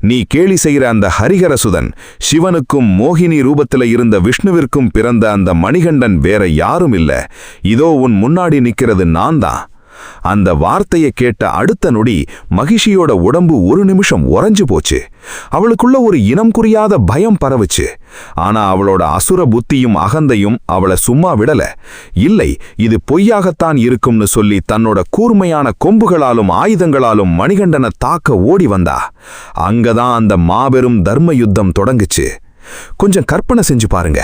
நீ கேலி செய்கிற அந்த ஹரிஹரசுதன் சிவனுக்கும் மோகினி ரூபத்துல இருந்த விஷ்ணுவிற்கும் பிறந்த அந்த மணிகண்டன் வேற யாரும் இல்ல. இதோ உன் முன்னாடி நிக்கிறது நான் தான். அந்த வார்த்தையை கேட்ட அடுத்த நொடி மகிஷியோட உடம்பு ஒரு நிமிஷம் உறைஞ்சு போச்சு. அவளுக்குள்ள ஒரு இனம் குறியாத பயம் பரவுச்சு. ஆனா அவளோட அசுர புத்தியும் அகந்தையும் அவளை சும்மா விடல. இல்லை, இது பொய்யாகத்தான் இருக்கும்னு சொல்லி தன்னோட கூர்மையான கொம்புகளாலும் ஆயுதங்களாலும் மணிகண்டனை தாக்க ஓடி வந்தா. அங்கதான் அந்த மாபெரும் தர்ம யுத்தம் தொடங்குச்சு. கொஞ்சம் கற்பனை செஞ்சு பாருங்க.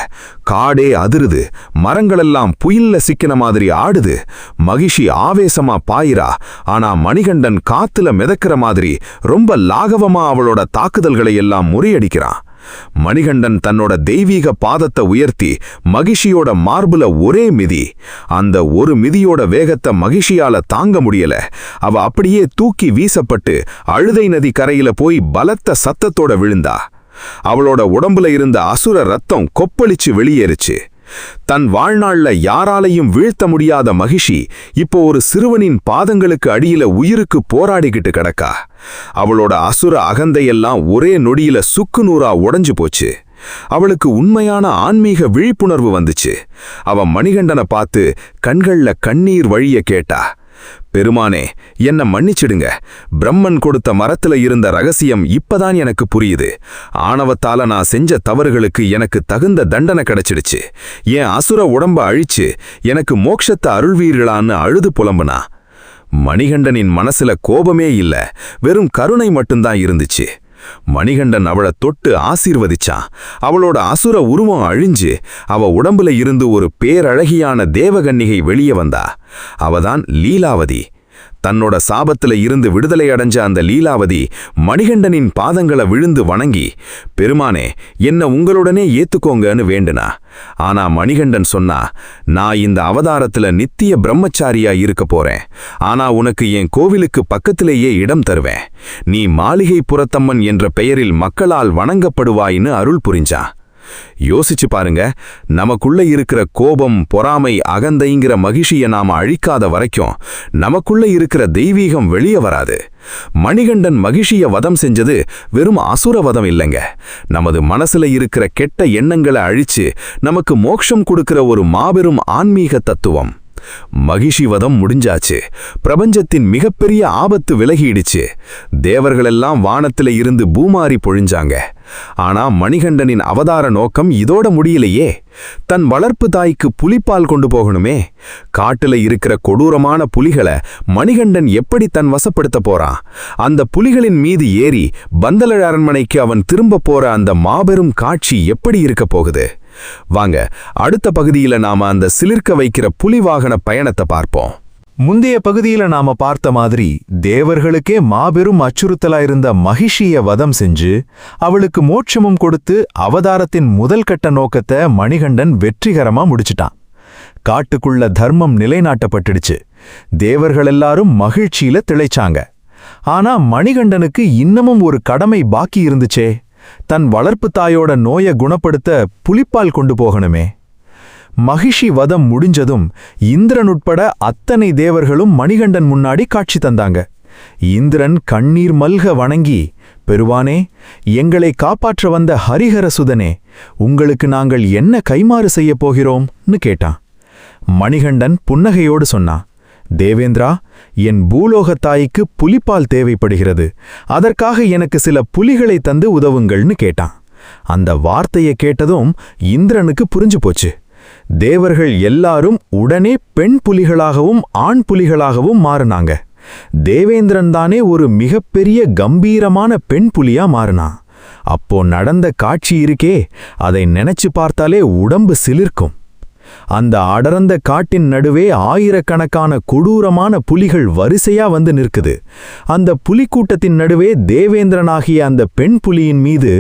காடே அதிருது, மரங்களெல்லாம் புயல்ல சிக்கின மாதிரி ஆடுது. மகிஷி ஆவேசமா பாயிரா. ஆனா மணிகண்டன் காத்துல மிதக்கிற மாதிரி ரொம்ப லாகவமா அவளோட தாக்குதல்களை எல்லாம் முறியடிக்கிறான். மணிகண்டன் தன்னோட தெய்வீக பாதத்தை உயர்த்தி மகிஷியோட மார்புல ஒரே மிதி. அந்த ஒரு மிதியோட வேகத்தை மகிஷியால தாங்க முடியல. அவ அப்படியே தூக்கி வீசப்பட்டு அழுதை நதி கரையில போய் பலத்த சத்தத்தோட விழுந்தா. அவளோட உடம்புல இருந்த அசுர ரத்தம் கொப்பளிச்சு வெளியேறுச்சு. தன் வாழ்நாள்ல யாராலையும் வீழ்த்த முடியாத மகிஷி இப்போ ஒரு சிறுவனின் பாதங்களுக்கு அடியில உயிருக்கு போராடிக்கிட்டு கிடக்கா. அவளோட அசுர அகந்தையெல்லாம் ஒரே நொடியில சுக்குநூறா உடைஞ்சு போச்சு. அவளுக்கு உண்மையான ஆன்மீக விழிப்புணர்வு வந்துச்சு. அவ மணிகண்டனை பார்த்து கண்கள்ல கண்ணீர் வழிய கேட்டா, பெருமானே, என்ன மன்னிச்சிடுங்க. பிரம்மன் கொடுத்த மரத்துல இருந்த ரகசியம் இப்பதான் எனக்கு புரியுது. ஆணவத்தால நான் செஞ்ச தவறுகளுக்கு எனக்கு தகுந்த தண்டனை கிடைச்சிடுச்சு. என் அசுர உடம்ப அழிச்சு எனக்கு மோட்சத்தை அருள்வீர்களான்னு அழுது புலம்புனா. மணிகண்டனின் மனசுல கோபமே இல்ல, வெறும் கருணை மட்டும்தான் இருந்துச்சு. மணிகண்டன் அவளை தொட்டு ஆசீர்வதிச்சான். அவளோட அசுர உருவம் அழிஞ்சு அவ உடம்புல இருந்து ஒரு பேரழகியான தேவகன்னிகை வெளியே வந்தா. அவதான் லீலாவதி. தன்னோட சாபத்துல இருந்து விடுதலை அடைஞ்ச அந்த லீலாவதி மணிகண்டனின் பாதங்களை விழுந்து வணங்கி, பெருமானே, என்ன உங்களுடனே ஏத்துக்கோங்கன்னு வேண்டுனா. ஆனா மணிகண்டன் சொன்னா, நான் இந்த அவதாரத்துல நித்திய பிரம்மச்சாரியா இருக்க போறேன். ஆனா உனக்கு என் கோவிலுக்கு பக்கத்திலேயே இடம் தருவேன். நீ மாளிகை புறத்தம்மன் என்ற பெயரில் மக்களால் வணங்கப்படுவாயின்னு அருள் புரிஞ்சான். யோசிச்சு பாருங்க, நமக்குள்ள இருக்கிற கோபம், பொறாமை, அகந்தைங்கிற மகிழ்ச்சியை நாம அழிக்காத வரைக்கும் நமக்குள்ள இருக்கிற தெய்வீகம் வெளியே வராது. மணிகண்டன் மகிழ்ச்சிய வதம் செஞ்சது வெறும் அசுர வதம் இல்லைங்க. நமது மனசுல இருக்கிற கெட்ட எண்ணங்களை அழிச்சு நமக்கு மோட்சம் கொடுக்கிற ஒரு மாபெரும் ஆன்மீக தத்துவம். மகிஷிவதம் முடிஞ்சாச்சு. பிரபஞ்சத்தின் மிகப்பெரிய ஆபத்து விலகிடுச்சு. தேவர்களெல்லாம் வானத்தில இருந்து பூமாரி பொழிஞ்சாங்க. ஆனா மணிகண்டனின் அவதார நோக்கம் இதோட முடியலையே. தன் வளர்ப்பு தாய்க்கு புலிப்பால் கொண்டு போகணுமே. காட்டுல இருக்கிற கொடூரமான புலிகளை மணிகண்டன் எப்படி தன் வசப்படுத்த போறான்? அந்த புலிகளின் மீது ஏறி பந்தல அரண்மனைக்கு அவன் திரும்ப போற அந்த மாபெரும் காட்சி எப்படி இருக்க போகுது? வாங்க, அடுத்த பகுதியில நாம அந்த சிலிர்க்க வைக்கிற புலி வாகன பயணத்தை பார்ப்போம். முந்தைய பகுதியில நாம பார்த்த மாதிரி தேவர்களுக்கே மாபெரும் அச்சுறுத்தலா இருந்த மகிஷிய வதம் செஞ்சு அவளுக்கு மோட்சமும் கொடுத்து அவதாரத்தின் முதல் கட்ட நோக்கத்தை மணிகண்டன் வெற்றிகரமா முடிச்சிட்டான். காட்டுக்குள்ள தர்மம் நிலைநாட்டப்பட்டுடுச்சு. தேவர்கள் எல்லாரும் மகிழ்ச்சியில திளைச்சாங்க. ஆனா மணிகண்டனுக்கு இன்னமும் ஒரு கடமை பாக்கி இருந்துச்சே. தன் வளர்ப்பு தாயோட நோயை குணப்படுத்த புலிப்பால் கொண்டு போகணுமே. மகிஷி வதம் முடிஞ்சதும் இந்திரன் உட்பட அத்தனை தேவர்களும் மணிகண்டன் முன்னாடி காட்சி தந்தாங்க. இந்திரன் கண்ணீர் மல்க வணங்கி, பெருவானே, எங்களை காப்பாற்ற வந்த ஹரிஹரசுதனே, உங்களுக்கு நாங்கள் என்ன கைமாறு செய்ய போகிறோம்னு கேட்டான். மணிகண்டன் புன்னகையோடு சொன்னான், தேவேந்திரா, என் பூலோகத்தாய்க்கு புலிப்பால் தேவைப்படுகிறது. அதற்காக எனக்கு சில புலிகளை தந்து உதவுங்கள்னு கேட்டான். அந்த வார்த்தையை கேட்டதும் இந்திரனுக்கு புரிஞ்சு போச்சு. தேவர்கள் எல்லாரும் உடனே பெண் புலிகளாகவும் ஆண் புலிகளாகவும் மாறினாங்க. தேவேந்திரன் தானே ஒரு மிகப்பெரிய கம்பீரமான பெண் புலியா மாறினான். அப்போ நடந்த காட்சி இருக்கே, அதை நினைச்சு பார்த்தாலே உடம்பு சிலிர்க்கும். அந்த அடர்ந்த காட்டின் நடுவே ஆயிரக்கணக்கான கொடூரமான புலிகள் வரிசையா வந்து நிற்குது. அந்த புலிக்கூட்டத்தின் நடுவே தேவேந்திரனாகிய அந்த பெண் புலியின் மீது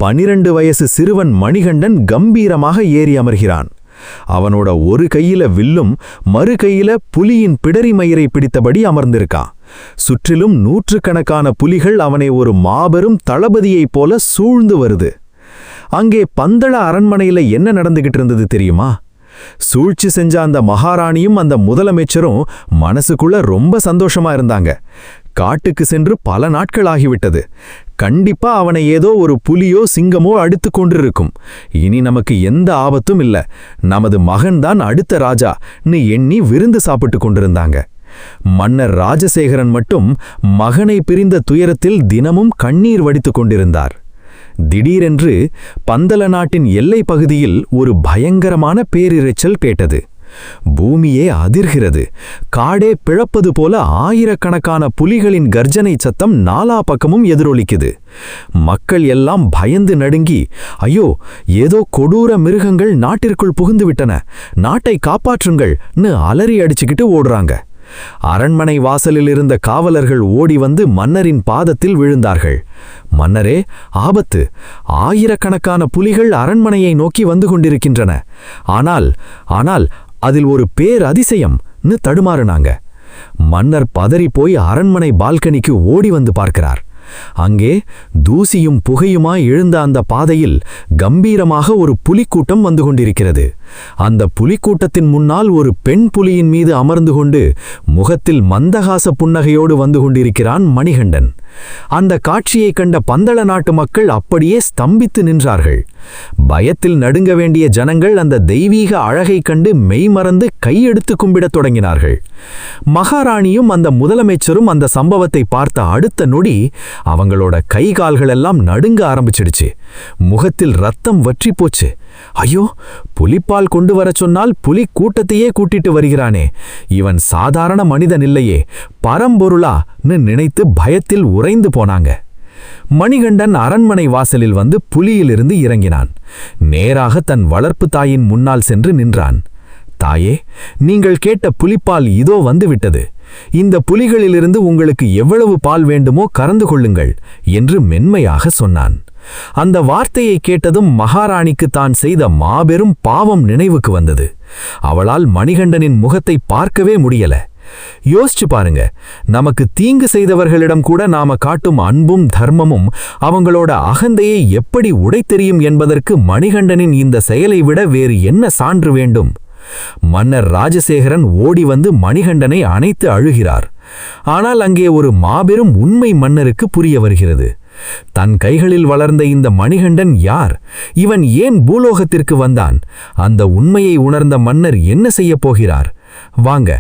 12 வயசு சிறுவன் மணிகண்டன் கம்பீரமாக ஏறி அமர்கிறான். அவனோட ஒரு கையில வில்லும் மறு கையில புலியின் பிடரி மயிரை பிடித்தபடி அமர்ந்திருக்கான். சுற்றிலும் நூற்றுக்கணக்கான புலிகள் அவனை ஒரு மாபெரும் தளபதியைப் போல சூழ்ந்து வருது. அங்கே பந்தள அரண்மனையில என்ன நடந்துகிட்டு இருந்தது தெரியுமா? சூழ்ச்சி செஞ்ச அந்த மகாராணியும் அந்த முதலமைச்சரும் மனசுக்குள்ள ரொம்ப சந்தோஷமா இருந்தாங்க. காட்டுக்கு சென்று பல நாட்கள் ஆகிவிட்டது. கண்டிப்பா அவனை ஏதோ ஒரு புலியோ சிங்கமோ அடித்து கொண்டிருக்கும். இனி நமக்கு எந்த ஆபத்தும் இல்ல, நமது மகன்தான் அடுத்த ராஜான்னு எண்ணி விருந்து சாப்பிட்டு கொண்டிருந்தாங்க. மன்னர் ராஜசேகரன் மட்டும் மகனை பிரிந்த துயரத்தில் தினமும் கண்ணீர் வடித்து கொண்டிருந்தார். திடீரென்று பந்தல நாட்டின் எல்லை பகுதியில் ஒரு பயங்கரமான பேரிரைச்சல் கேட்டது. பூமியே அதிர்கிறது. காடே பிளப்பது போல ஆயிரக்கணக்கான புலிகளின் கர்ஜனை சத்தம் நாலா பக்கமும் எதிரொலிக்குது. மக்கள் எல்லாம் பயந்து நடுங்கி, ஐயோ, ஏதோ கொடூர மிருகங்கள் நாட்டிற்குள் புகுந்து விட்டன, நாட்டை காப்பாற்றுங்கள்னு அலறி அடிச்சுக்கிட்டு ஓடுறாங்க. அரண்மனை வாசலில் இருந்த காவலர்கள் ஓடி வந்து மன்னரின் பாதத்தில் விழுந்தார்கள். மன்னரே, ஆபத்து! ஆயிரக்கணக்கான புலிகள் அரண்மனையை நோக்கி வந்து கொண்டிருக்கின்றன. ஆனால் அதில் ஒரு பேரதிசயம்னு தடுமாறுனாங்க. மன்னர் பதறிப்போய் அரண்மனை பால்கனிக்கு ஓடி வந்து பார்க்கிறார். அங்கே தூசியும் புகையுமாய் எழுந்த அந்த பாதையில் கம்பீரமாக ஒரு புலிக்கூட்டம் வந்து கொண்டிருக்கிறது. அந்த புலிக்கூட்டத்தின் முன்னால் ஒரு பெண் புலியின் மீது அமர்ந்து கொண்டு முகத்தில் மந்தகாச புன்னகையோடு வந்து கொண்டிருக்கிறான் மணிகண்டன். அந்த காட்சியைக் கண்ட பந்தள நாட்டு மக்கள் அப்படியே ஸ்தம்பித்து நின்றார்கள். பயத்தில் நடுங்க வேண்டிய ஜனங்கள் அந்த தெய்வீக அழகைக் கண்டு மெய்மறந்து கையெடுத்து கும்பிடத் தொடங்கினார்கள். மகாராணியும் அந்த முதலமைச்சரும் அந்த சம்பவத்தை பார்த்த அடுத்த நொடி அவங்களோட கை கால்களெல்லாம் நடுங்க ஆரம்பிச்சிடுச்சு. முகத்தில் ரத்தம் வற்றி போச்சு. ஐயோ, புலிப்பால் கொண்டு வர சொன்னால் புலி கூட்டத்தையே கூட்டிட்டு வருகிறானே, இவன் சாதாரண மனிதன் இல்லையே, பரம்பொருளான்னு நினைத்து பயத்தில் உறைந்து போனாங்க. மணிகண்டன் அரண்மனை வாசலில் வந்து புலியிலிருந்து இறங்கினான். நேராக தன் வளர்ப்பு தாயின் முன்னால் சென்று நின்றான். தாயே, நீங்கள் கேட்ட புலிப்பால் இதோ வந்துவிட்டது. இந்த புலிகளிலிருந்து உங்களுக்கு எவ்வளவு பால் வேண்டுமோ கறந்து கொள்ளுங்கள் என்று மென்மையாக சொன்னான். அந்த வார்த்தையை கேட்டதும் மகாராணிக்கு தான் செய்த மாபெரும் பாவம் நினைவுக்கு வந்தது. அவளால் மணிகண்டனின் முகத்தை பார்க்கவே முடியல. யோசிச்சு பாருங்க, நமக்கு தீங்கு செய்தவர்களிடம் கூட நாம காட்டும் அன்பும் தர்மமும் அவங்களோட அகந்தையை எப்படி உடைத்தெறியும் என்பதற்கு மணிகண்டனின் இந்த செயலை விட வேறு என்ன சான்று வேண்டும்? மன்னர் ராஜசேகரன் ஓடி வந்து மணிகண்டனை அணைத்து அழுகிறார். ஆனால் அங்கே ஒரு மாபெரும் உண்மை மன்னருக்கு புரிய வருகிறது. தன் கைகளில் வளர்ந்த இந்த மணிகண்டன் யார்? இவன் ஏன் பூலோகத்திற்கு வந்தான்? அந்த உண்மையை உணர்ந்த மன்னர் என்ன செய்யப் போகிறார்? வாங்க,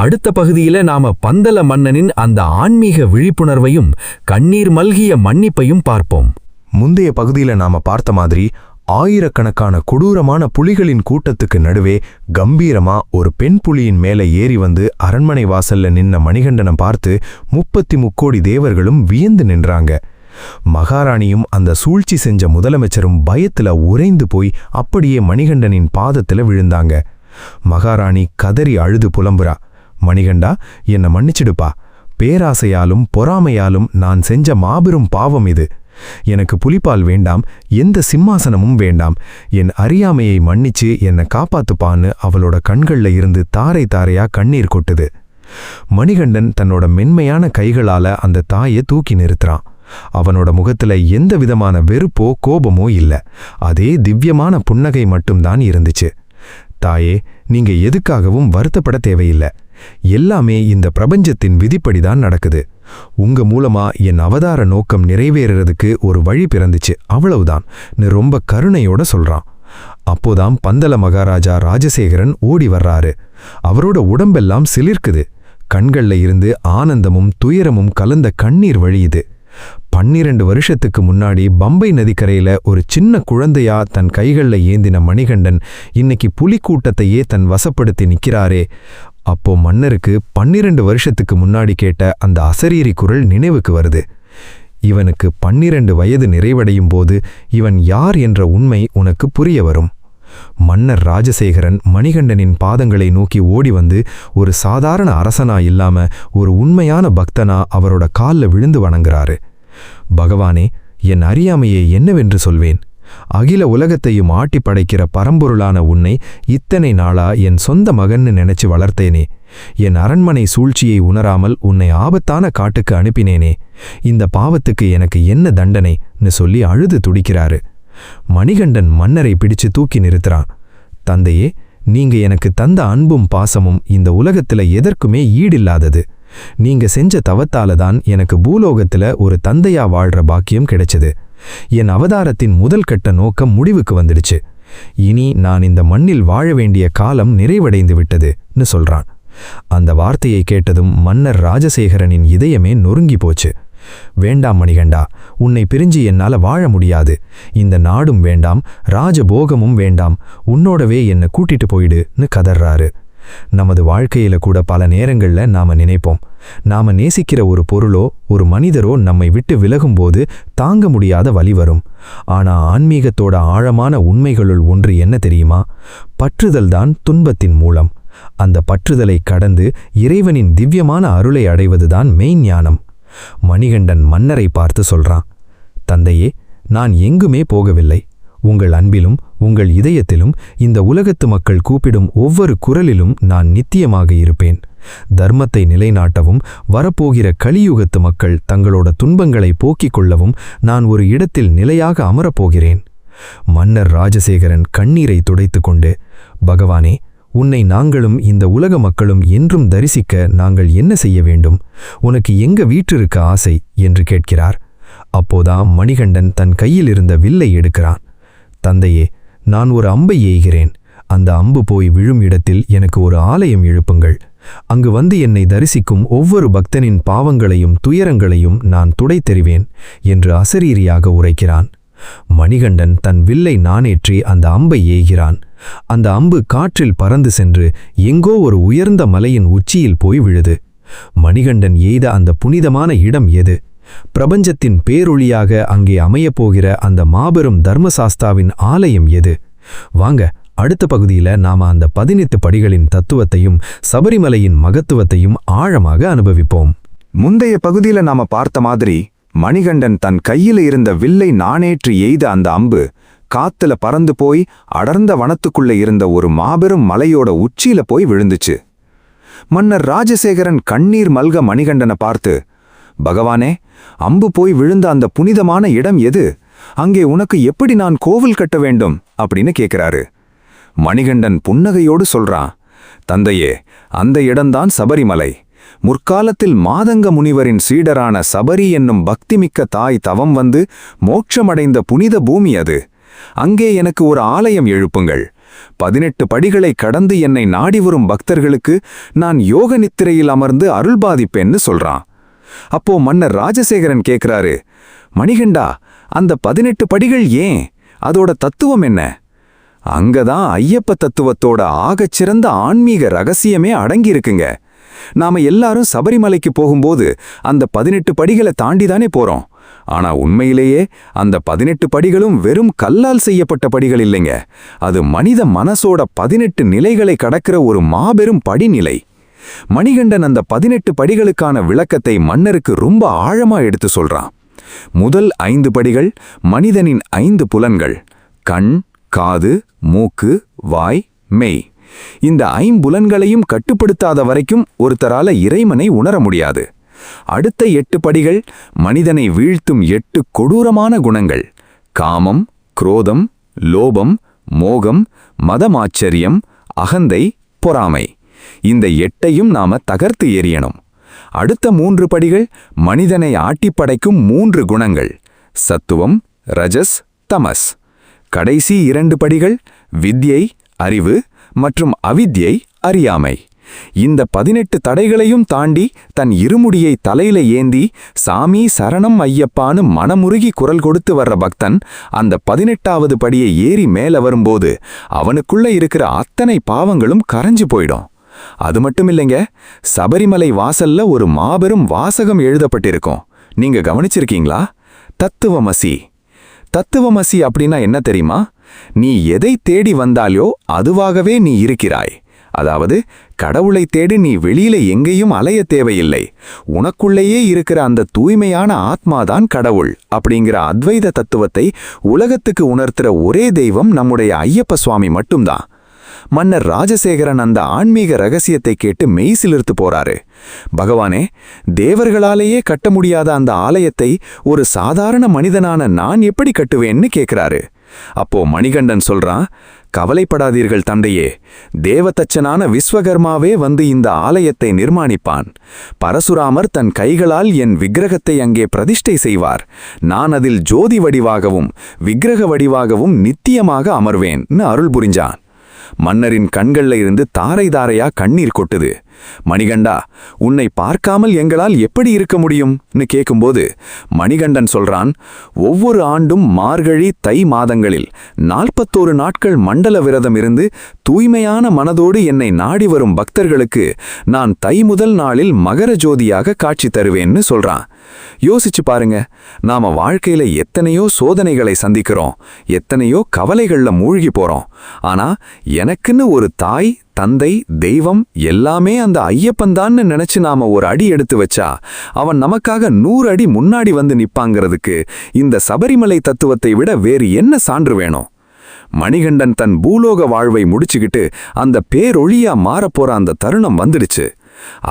அடுத்த பகுதியில நாம பந்தல மன்னனின் அந்த ஆன்மீக விழிப்புணர்வையும் கண்ணீர் மல்கிய மன்னிப்பையும் பார்ப்போம். முந்தைய பகுதியில நாம பார்த்த மாதிரி ஆயிரக்கணக்கான கொடூரமான புலிகளின் கூட்டத்துக்கு நடுவே கம்பீரமா ஒரு பெண் புலியின் மேலே ஏறி வந்து அரண்மனை வாசல்ல நின்ன மணிகண்டனை பார்த்து 33 தேவர்களும் வியந்து நின்றாங்க. மகாராணியும் அந்த சூழ்ச்சி செஞ்ச முதலமைச்சரும் பயத்துல உறைந்து போய் அப்படியே மணிகண்டனின் பாதத்துல விழுந்தாங்க. மகாராணி கதறி அழுது புலம்புறா. மணிகண்டா, என்னை மன்னிச்சிடுப்பா. பேராசையாலும் பொறாமையாலும் நான் செஞ்ச மாபெரும் பாவம் இது. எனக்கு புலிப்பால் வேண்டாம், எந்த சிம்மாசனமும் வேண்டாம். என் அறியாமையை மன்னிச்சு என்னை காப்பாத்துப்பான்னு அவளோட கண்கள்ல இருந்து தாரை தாரையா கண்ணீர் கொட்டுது. மணிகண்டன் தன்னோட மென்மையான கைகளால அந்த தாயை தூக்கி நிறுத்துறான். அவனோட முகத்துல எந்த விதமான வெறுப்போ கோபமோ இல்ல. அதே திவ்யமான புன்னகை மட்டும்தான் இருந்துச்சு. தாயே, நீங்க எதுக்காகவும் வருத்தப்பட தேவையில்லை. எல்லாமே இந்த பிரபஞ்சத்தின் விதிப்படிதான் நடக்குது. உங்க மூலமா என் அவதார நோக்கம் நிறைவேறதுக்கு ஒரு வழி பிறந்துச்சு, அவ்வளவுதான் ரொம்ப கருணையோட சொல்றான். அப்போதான் பந்தல மகாராஜா ராஜசேகரன் ஓடி வர்றாரு. அவரோட உடம்பெல்லாம் சிலிர்க்குது. கண்கள்ல இருந்து ஆனந்தமும் துயரமும் கலந்த கண்ணீர் வழியுது. 12 வருஷத்துக்கு முன்னாடி பம்பை நதிக்கரையில ஒரு சின்ன குழந்தையா தன் கைகள்ல ஏந்தின மணிகண்டன் இன்னைக்கு புலிக்கூட்டத்தையே தன் வசப்படுத்தி நிக்கிறாரே. அப்போ மன்னருக்கு 12 வருஷத்துக்கு முன்னாடி கேட்ட அந்த அசரீரி குரல் நினைவுக்கு வருது. இவனுக்கு 12 வயது நிறைவடையும் போது இவன் யார் என்ற உண்மை உனக்கு புரிய வரும். மன்னர் ராஜசேகரன் மணிகண்டனின் பாதங்களை நோக்கி ஓடி வந்து ஒரு சாதாரண அரசனா இல்லாம ஒரு உண்மையான பக்தனா அவரோட கால்ல விழுந்து வணங்குறாரு. பகவானே, என் அறியாமையை என்னவென்று சொல்வேன். அகில உலகத்தையும் ஆட்டி படைக்கிற பரம்பொருளான உன்னை இத்தனை நாளா என் சொந்த மகன்னு நினைச்சு வளர்த்தேனே. என் அரண்மனை சூழ்ச்சியை உணராமல் உன்னை ஆபத்தான காட்டுக்கு அனுப்பினேனே. இந்த பாவத்துக்கு எனக்கு என்ன தண்டனைன்னு சொல்லி அழுது துடிக்கிறாரு. மணிகண்டன் மன்னரை பிடிச்சு தூக்கி நிறுத்துறான். தந்தையே, நீங்க எனக்கு தந்த அன்பும் பாசமும் இந்த உலகத்துல எதற்குமே ஈடில்லாதது. நீங்க செஞ்ச தவத்தால தான் எனக்கு பூலோகத்துல ஒரு தந்தையா வாழ்ற பாக்கியம் கிடைச்சது. என் அவதாரத்தின் முதல் கட்ட நோக்கம் முடிவுக்கு வந்துடுச்சு. இனி நான் இந்த மண்ணில் வாழ வேண்டிய காலம் நிறைவடைந்து விட்டதுன்னு சொல்றான். அந்த வார்த்தையை கேட்டதும் மன்னர் ராஜசேகரனின் இதயமே நொறுங்கி போச்சு. வேண்டாம் மணிகண்டா, உன்னை பிரிஞ்சு என்னால வாழ முடியாது. இந்த நாடும் வேண்டாம், ராஜபோகமும் வேண்டாம், உன்னோடவே என்னை கூட்டிட்டு போயிடுன்னு கதறாரு. நமது வாழ்க்கையில கூட பல நேரங்கள்ல நாம நினைப்போம், நாம நேசிக்கிற ஒரு பொருளோ ஒரு மனிதரோ நம்மை விட்டு விலகும்போது தாங்க முடியாத வலி வரும். ஆனா ஆன்மீகத்தோட ஆழமான உண்மைகளுள் ஒன்று என்ன தெரியுமா? பற்றுதல்தான் துன்பத்தின் மூலம். அந்த பற்றுதலை கடந்து இறைவனின் திவ்யமான அருளை அடைவதுதான் மெய்ஞானம். மணிகண்டன் மன்னரை பார்த்து சொல்றான், தந்தையே, நான் எங்குமே போகவில்லை. உங்கள் அன்பிலும் உங்கள் இதயத்திலும் இந்த உலகத்து மக்கள் கூப்பிடும் ஒவ்வொரு குரலிலும் நான் நித்தியமாக இருப்பேன். தர்மத்தை நிலைநாட்டவும் வரப்போகிற கலியுகத்து மக்கள் தங்களோட துன்பங்களை போக்கிக் கொள்ளவும் நான் ஒரு இடத்தில் நிலையாக அமரப்போகிறேன். மன்னர் ராஜசேகரன் கண்ணீரை துடைத்து கொண்டு, பகவானே, உன்னை நாங்களும் இந்த உலக மக்களும் என்றும் தரிசிக்க நாங்கள் என்ன செய்ய வேண்டும்? உனக்கு எங்க வீற்றிருக்க ஆசை என்று கேட்கிறார். அப்போதான் மணிகண்டன் தன் கையில் இருந்த வில்லை எடுக்கிறான். தந்தையே, நான் ஒரு அம்பை எய்கிறேன். அந்த அம்பு போய் விழும் இடத்தில் எனக்கு ஒரு ஆலயம் எழுப்புங்கள். அங்கு வந்து என்னை தரிசிக்கும் ஒவ்வொரு பக்தனின் பாவங்களையும் துயரங்களையும் நான் துடைத்தெறிவேன் என்று அசரீரியாக உரைக்கிறான். மணிகண்டன் தன் வில்லை நாணேற்றி அந்த அம்பை ஏய்கிறான். அந்த அம்பு காற்றில் பறந்து சென்று எங்கோ ஒரு உயர்ந்த மலையின் உச்சியில் போய் விழுது. மணிகண்டன் எய்த அந்த புனிதமான இடம் எது? பிரபஞ்சத்தின் பேரொளியாக அங்கே அமையப்போகிற அந்த மாபெரும் தர்மசாஸ்தாவின் ஆலயம் எது? வாங்க, அடுத்த பகுதியில நாம அந்த 18 படிகளின் தத்துவத்தையும் சபரிமலையின் மகத்துவத்தையும் ஆழமாக அனுபவிப்போம். முந்தைய பகுதியில நாம பார்த்த மாதிரி மணிகண்டன் தன் கையில இருந்த வில்லை நாணேற்றி எய்த அந்த அம்பு காத்துல பறந்து போய் அடர்ந்த வனத்துக்குள்ள இருந்த ஒரு மாபெரும் மலையோட உச்சியில போய் விழுந்துச்சு. மன்னர் ராஜசேகரன் கண்ணீர் மல்க மணிகண்டனை பார்த்து, பகவானே, அம்பு போய் விழுந்த அந்த புனிதமான இடம் எது? அங்கே உனக்கு எப்படி நான் கோவில் கட்ட வேண்டும் அப்படின்னு கேட்கிறாரு. மணிகண்டன் புன்னகையோடு சொல்றான், தந்தையே, அந்த இடம்தான் சபரிமலை. முற்காலத்தில் மாதங்க முனிவரின் சீடரான சபரி என்னும் பக்திமிக்க தாய் தவம் வந்து மோட்சமடைந்த புனித பூமி அது. அங்கே எனக்கு ஒரு ஆலயம் எழுப்புங்கள். 18 படிகளை கடந்து என்னை நாடி வரும் பக்தர்களுக்கு நான் யோக நித்திரையில் அமர்ந்து அருள்பாதிப்பேன்னு சொல்றான். அப்போ மன்னர் ராஜசேகரன் கேட்கிறாரு, மணிகண்டா, அந்த 18 படிகள் ஏன்? அதோட தத்துவம் என்ன? அங்கதான் ஐயப்ப தத்துவத்தோட ஆகச்சிறந்த ஆன்மீக ரகசியமே அடங்கியிருக்குங்க. நாம எல்லாரும் சபரிமலைக்கு போகும்போது அந்த 18 படிகளை தாண்டிதானே போறோம். ஆனா உண்மையிலேயே அந்த 18 படிகளும் வெறும் கல்லால் செய்யப்பட்ட படிகள் இல்லைங்க. அது மனித மனசோட 18 நிலைகளை கடக்கிற ஒரு மாபெரும் படிநிலை. மணிகண்டன் அந்த 18 படிகளுக்கான விளக்கத்தை மன்னருக்கு ரொம்ப ஆழமா எடுத்து சொல்றான். முதல் 5 படிகள் மனிதனின் 5 புலன்கள்: கண், காது, மூக்கு, வாய், மெய். இந்த 5 புலன்களையும் கட்டுப்படுத்தாத வரைக்கும் ஒருத்தரால இறைவனை உணர முடியாது. அடுத்த 8 படிகள் மனிதனை வீழ்த்தும் 8 கொடூரமான குணங்கள்: காமம், குரோதம், லோபம், மோகம், மதமாச்சரியம், அகந்தை, பொறாமை. இந்த 8ஐயும் நாம தகர்த்து எறியணும். அடுத்த 3 படிகள் மனிதனை ஆட்டிப்படைக்கும் 3 குணங்கள்: சத்துவம், ரஜஸ், தமஸ். கடைசி 2 படிகள் வித்யை, அறிவு, மற்றும் அவித்யை, அறியாமை. இந்த 18 தடைகளையும் தாண்டி தன் இருமுடியை தலையில ஏந்தி சாமி சரணம் ஐயப்பான்னு மனமுருகி குரல் கொடுத்து வர்ற பக்தன் அந்த 18வது படியை ஏறி மேல வரும்போது அவனுக்குள்ள இருக்கிற அத்தனை பாவங்களும் கரைஞ்சு போயிடும். அது மட்டும் இல்லைங்க, சபரிமலை வாசல்ல ஒரு மாபெரும் வாசகம் எழுதப்பட்டிருக்கும். நீங்க கவனிச்சிருக்கீங்களா? தத்துவமசி. தத்துவமசி அப்படின்னா என்ன தெரியுமா? நீ எதை தேடி வந்தாலோ அதுவாகவே நீ இருக்கிறாய். அதாவது, கடவுளை தேடி நீ வெளியில எங்கேயும் அலைய தேவையில்லை. உனக்குள்ளேயே இருக்கிற அந்த தூய்மையான ஆத்மாதான் கடவுள் அப்படிங்கிற அத்வைத தத்துவத்தை உலகத்துக்கு உணர்த்துற ஒரே தெய்வம் நம்முடைய ஐயப்ப சுவாமி மட்டும்தான். மன்னர் ராஜசேகரன் அந்த ஆன்மீக ரகசியத்தை கேட்டு மெய்சிலிர்த்து போறாரு. பகவானே, தேவர்களாலேயே கட்ட முடியாத அந்த ஆலயத்தை ஒரு சாதாரண மனிதனான நான் எப்படி கட்டுவேன்னு கேட்கிறாரு. அப்போ மணிகண்டன் சொல்றான், கவலைப்படாதீர்கள் தந்தையே, தேவதச்சனான விஸ்வகர்மாவே வந்து இந்த ஆலயத்தை நிர்மாணிப்பான். பரசுராமர் தன் கைகளால் என் விக்கிரகத்தை அங்கே பிரதிஷ்டை செய்வார். நான் அதில் ஜோதி வடிவாகவும் விக்கிரக வடிவாகவும் நித்தியமாக அமர்வேன்னு அருள் புரிஞ்சான். மன்னரின் கண்கள்ல இருந்து தாரை தாரையா கண்ணீர் கொட்டுது. மணிகண்டா, உன்னை பார்க்காமல் எங்களால் எப்படி இருக்க முடியும்னு கேட்கும்போது மணிகண்டன் சொல்றான், ஒவ்வொரு ஆண்டும் மார்கழி, தை மாதங்களில் 41 நாட்கள் மண்டல விரதம் இருந்து தூய்மையான மனதோடு என்னை நாடி வரும் பக்தர்களுக்கு நான் தை முதல் நாளில் மகர ஜோதியாக காட்சி தருவேன்னு சொல்றான். யோசிச்சு பாருங்க, நாம வாழ்க்கையில எத்தனையோ சோதனைகளை சந்திக்கிறோம், எத்தனையோ கவலைகள்ல மூழ்கி போறோம். ஆனா எனக்குன்னு ஒரு தாய், தந்தை, தெய்வம் எல்லாமே அந்த ஐயப்பன்தான்னு நினைச்சு நாம ஒரு அடி எடுத்து வச்சா அவன் நமக்காக 100 அடி முன்னாடி வந்து நிப்பாங்கிறதுக்கு இந்த சபரிமலை தத்துவத்தை விட வேறு என்ன சான்று வேணும்? மணிகண்டன் தன் பூலோக வாழ்வை முடிச்சுக்கிட்டு அந்த பேரொழியா மாறப்போற அந்த தருணம் வந்துடுச்சு.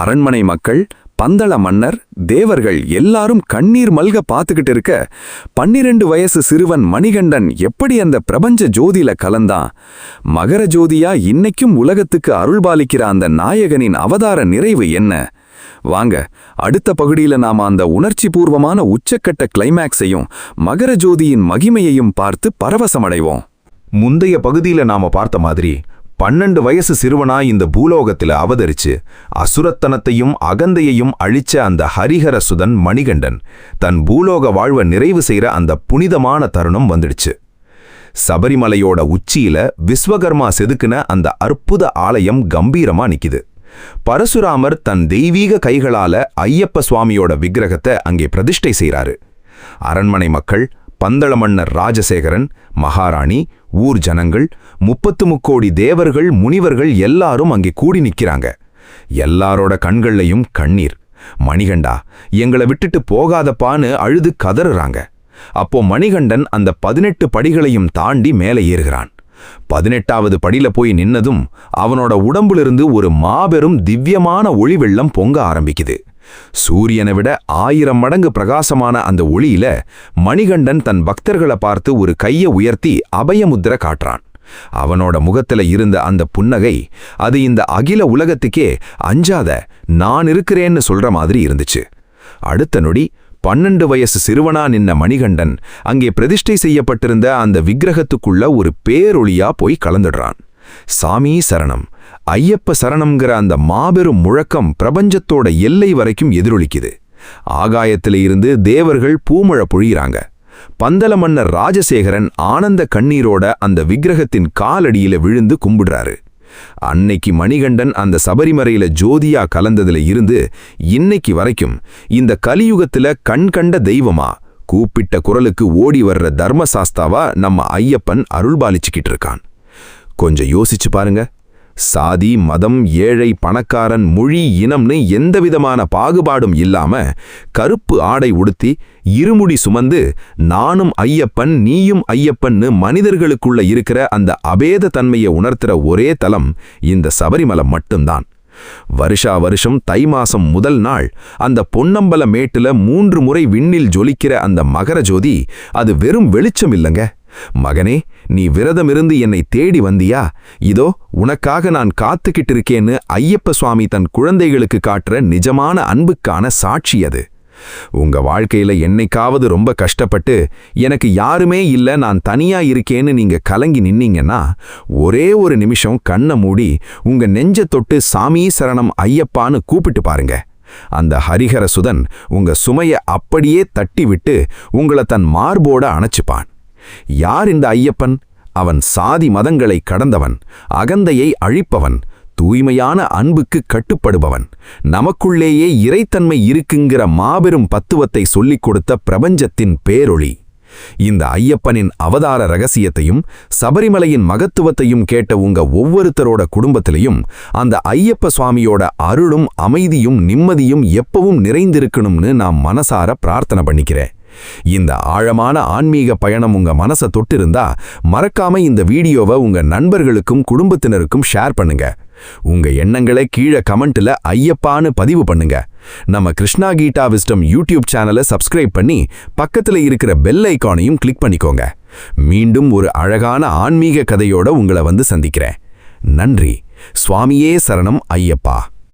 அரண்மனை மக்கள், பந்தள மன்னர், தேவர்கள் எல்லாரும் கண்ணீர் மல்க பார்த்துக்கிட்டு இருக்க 12 வயசு சிறுவன் மணிகண்டன் எப்படி அந்த பிரபஞ்ச ஜோதியில கலந்தான்? மகர ஜோதியா இன்னைக்கும் உலகத்துக்கு அருள்பாலிக்கிற அந்த நாயகனின் அவதார நிறைவு என்ன? வாங்க, அடுத்த பகுதியில நாம அந்த உணர்ச்சிபூர்வமான உச்சக்கட்ட கிளைமேக்ஸையும் மகர ஜோதியின் மகிமையையும் பார்த்து பரவசமடைவோம். முந்தைய பகுதியில நாம பார்த்த மாதிரி 12 வயசு சிறுவனாய் இந்த பூலோகத்துல அவதரிச்சு அசுரத்தனத்தையும் அகந்தையையும் அழிச்ச அந்த ஹரிஹர சுதன் மணிகண்டன் தன் பூலோக வாழ்வை நிறைவு செய்யற அந்த புனிதமான தருணம் வந்துடுச்சு. சபரிமலையோட உச்சியில விஸ்வகர்மா செதுக்குன அந்த அற்புத ஆலயம் கம்பீரமா நிக்குது. பரசுராமர் தன் தெய்வீக கைகளால ஐயப்ப சுவாமியோட விக்கிரகத்தை அங்கே பிரதிஷ்டை செய்றாரு. அரண்மனை மக்கள், பந்தள மன்னர் ராஜசேகரன், மகாராணி, ஊர் ஜனங்கள், 33 கோடி தேவர்கள், முனிவர்கள் எல்லாரும் அங்கே கூடி நிக்கிறாங்க. எல்லாரோட கண்கள்லையும் கண்ணீர். மணிகண்டா, எங்களை விட்டுட்டு போகாதப்பான்னு அழுது கதறுறாங்க. அப்போ மணிகண்டன் அந்த 18 படிகளையும் தாண்டி மேலே ஏறுகிறான். 18வது படியில போய் நின்னதும் அவனோட உடம்பிலிருந்து ஒரு மாபெரும் திவ்யமான ஒளி வெள்ளம் பொங்க ஆரம்பிக்குது. சூரியனை விட 1000 மடங்கு பிரகாசமான அந்த ஒளியில மணிகண்டன் தன் பக்தர்களை பார்த்து ஒரு கையை உயர்த்தி அபயமுத்திர காட்டுறான். அவனோட முகத்துல இருந்த அந்த புன்னகை, அது இந்த அகில உலகத்துக்கே அஞ்சாத, நான் இருக்கிறேன்னு சொல்ற மாதிரி இருந்துச்சு. அடுத்த நொடி 12 வயசு சிறுவனா நின்ன மணிகண்டன் அங்கே பிரதிஷ்டை செய்யப்பட்டிருந்த அந்த விக்கிரகத்துக்குள்ள ஒரு பேரொளியா போய் கலந்துடுறான். சாமி சரணம், ஐயப்ப சரணம்ங்கிற அந்த மாபெரும் முழக்கம் பிரபஞ்சத்தோட எல்லை வரைக்கும் எதிரொலிக்குது. ஆகாயத்தில இருந்து தேவர்கள் பூமழை பொழியிறாங்க. பந்தள மன்னர் ராஜசேகரன் ஆனந்த கண்ணீரோட அந்த விக்கிரகத்தின் காலடியில விழுந்து கும்பிடுறாரு. அன்னைக்கு மணிகண்டன் அந்த சபரிமலையில ஜோதியா கலந்ததுல இருந்து இன்னைக்கு வரைக்கும் இந்த கலியுகத்துல கண்கண்ட தெய்வமா, கூப்பிட்ட குரலுக்கு ஓடி வர்ற தர்மசாஸ்தாவா நம்ம ஐயப்பன் அருள்பாலிச்சுக்கிட்டு இருக்கான். கொஞ்சம் யோசிச்சு பாருங்க. சாதி, மதம், ஏழை, பணக்காரன், மொழி, இனம்னு எந்தவிதமான பாகுபாடும் இல்லாம கருப்பு ஆடை உடுத்தி இருமுடி சுமந்து நானும் ஐயப்பன் நீயும் ஐயப்பன்னு மனிதர்களுக்குள்ள இருக்கிற அந்த அபேத தன்மையை உணர்த்துற ஒரே தலம் இந்த சபரிமலை மட்டும்தான். வருஷா வருஷம் தை மாசம் முதல் நாள் அந்த பொன்னம்பல மேட்டுல 3 முறை விண்ணில் ஜொலிக்கிற அந்த மகர ஜோதி, அது வெறும் வெளிச்சம் இல்லைங்க. மகனே, நீ விரதமிருந்து என்னை தேடி வந்தியா? இதோ உனக்காக நான் காத்துக்கிட்டு இருக்கேன்னு ஐயப்ப சுவாமி தன் குழந்தைகளுக்கு காட்டுற நிஜமான அன்புக்கான சாட்சி அது. உங்க வாழ்க்கையில என்னைக்காவது ரொம்ப கஷ்டப்பட்டு எனக்கு யாருமே இல்ல, நான் தனியா இருக்கேன்னு நீங்க கலங்கி நின்னீங்கன்னா ஒரே ஒரு நிமிஷம் கண்ணை மூடி உங்க நெஞ்ச தொட்டு சாமி சரணம் ஐயப்பான்னு கூப்பிட்டு பாருங்க. அந்த ஹரிஹர சுதன் உங்க சுமைய அப்படியே தட்டி விட்டு உங்களை தன் மார்போட அணைச்சுப்பான். யார் இந்த ஐயப்பன்? அவன் சாதி மதங்களை கடந்தவன், அகந்தையை அழிப்பவன், தூய்மையான அன்புக்கு கட்டுப்படுபவன், நமக்குள்ளேயே இறைத்தன்மை இருக்குங்கிற மாபெரும் பத்துவத்தை சொல்லிக் கொடுத்த பிரபஞ்சத்தின் பேரொளி. இந்த ஐயப்பனின் அவதார ரகசியத்தையும் சபரிமலையின் மகத்துவத்தையும் கேட்ட உங்க ஒவ்வொருத்தரோட குடும்பத்திலையும் அந்த ஐயப்ப சுவாமியோட அருளும் அமைதியும் நிம்மதியும் எப்பவும் நிறைந்திருக்கணும்னு நான் மனசார பிரார்த்தனை பண்ணிக்கிறேன். இந்த ஆழமான ஆன்மீக பயணம் உங்க மனசை தொட்டிருந்தா மறக்காம இந்த வீடியோவை உங்க நண்பர்களுக்கும் குடும்பத்தினருக்கும் ஷேர் பண்ணுங்க. உங்க எண்ணங்களை கீழே கமெண்ட்ல ஐயப்பான்னு பதிவு பண்ணுங்க. நம்ம கிருஷ்ணா கீதா விஸ்டம் யூடியூப் சேனலை சப்ஸ்கிரைப் பண்ணி பக்கத்துல இருக்கிற பெல் ஐகானையும் கிளிக் பண்ணிக்கோங்க. மீண்டும் ஒரு அழகான ஆன்மீக கதையோட உங்களை வந்து சந்திக்கிறேன். நன்றி. சுவாமியே சரணம் ஐயப்பா.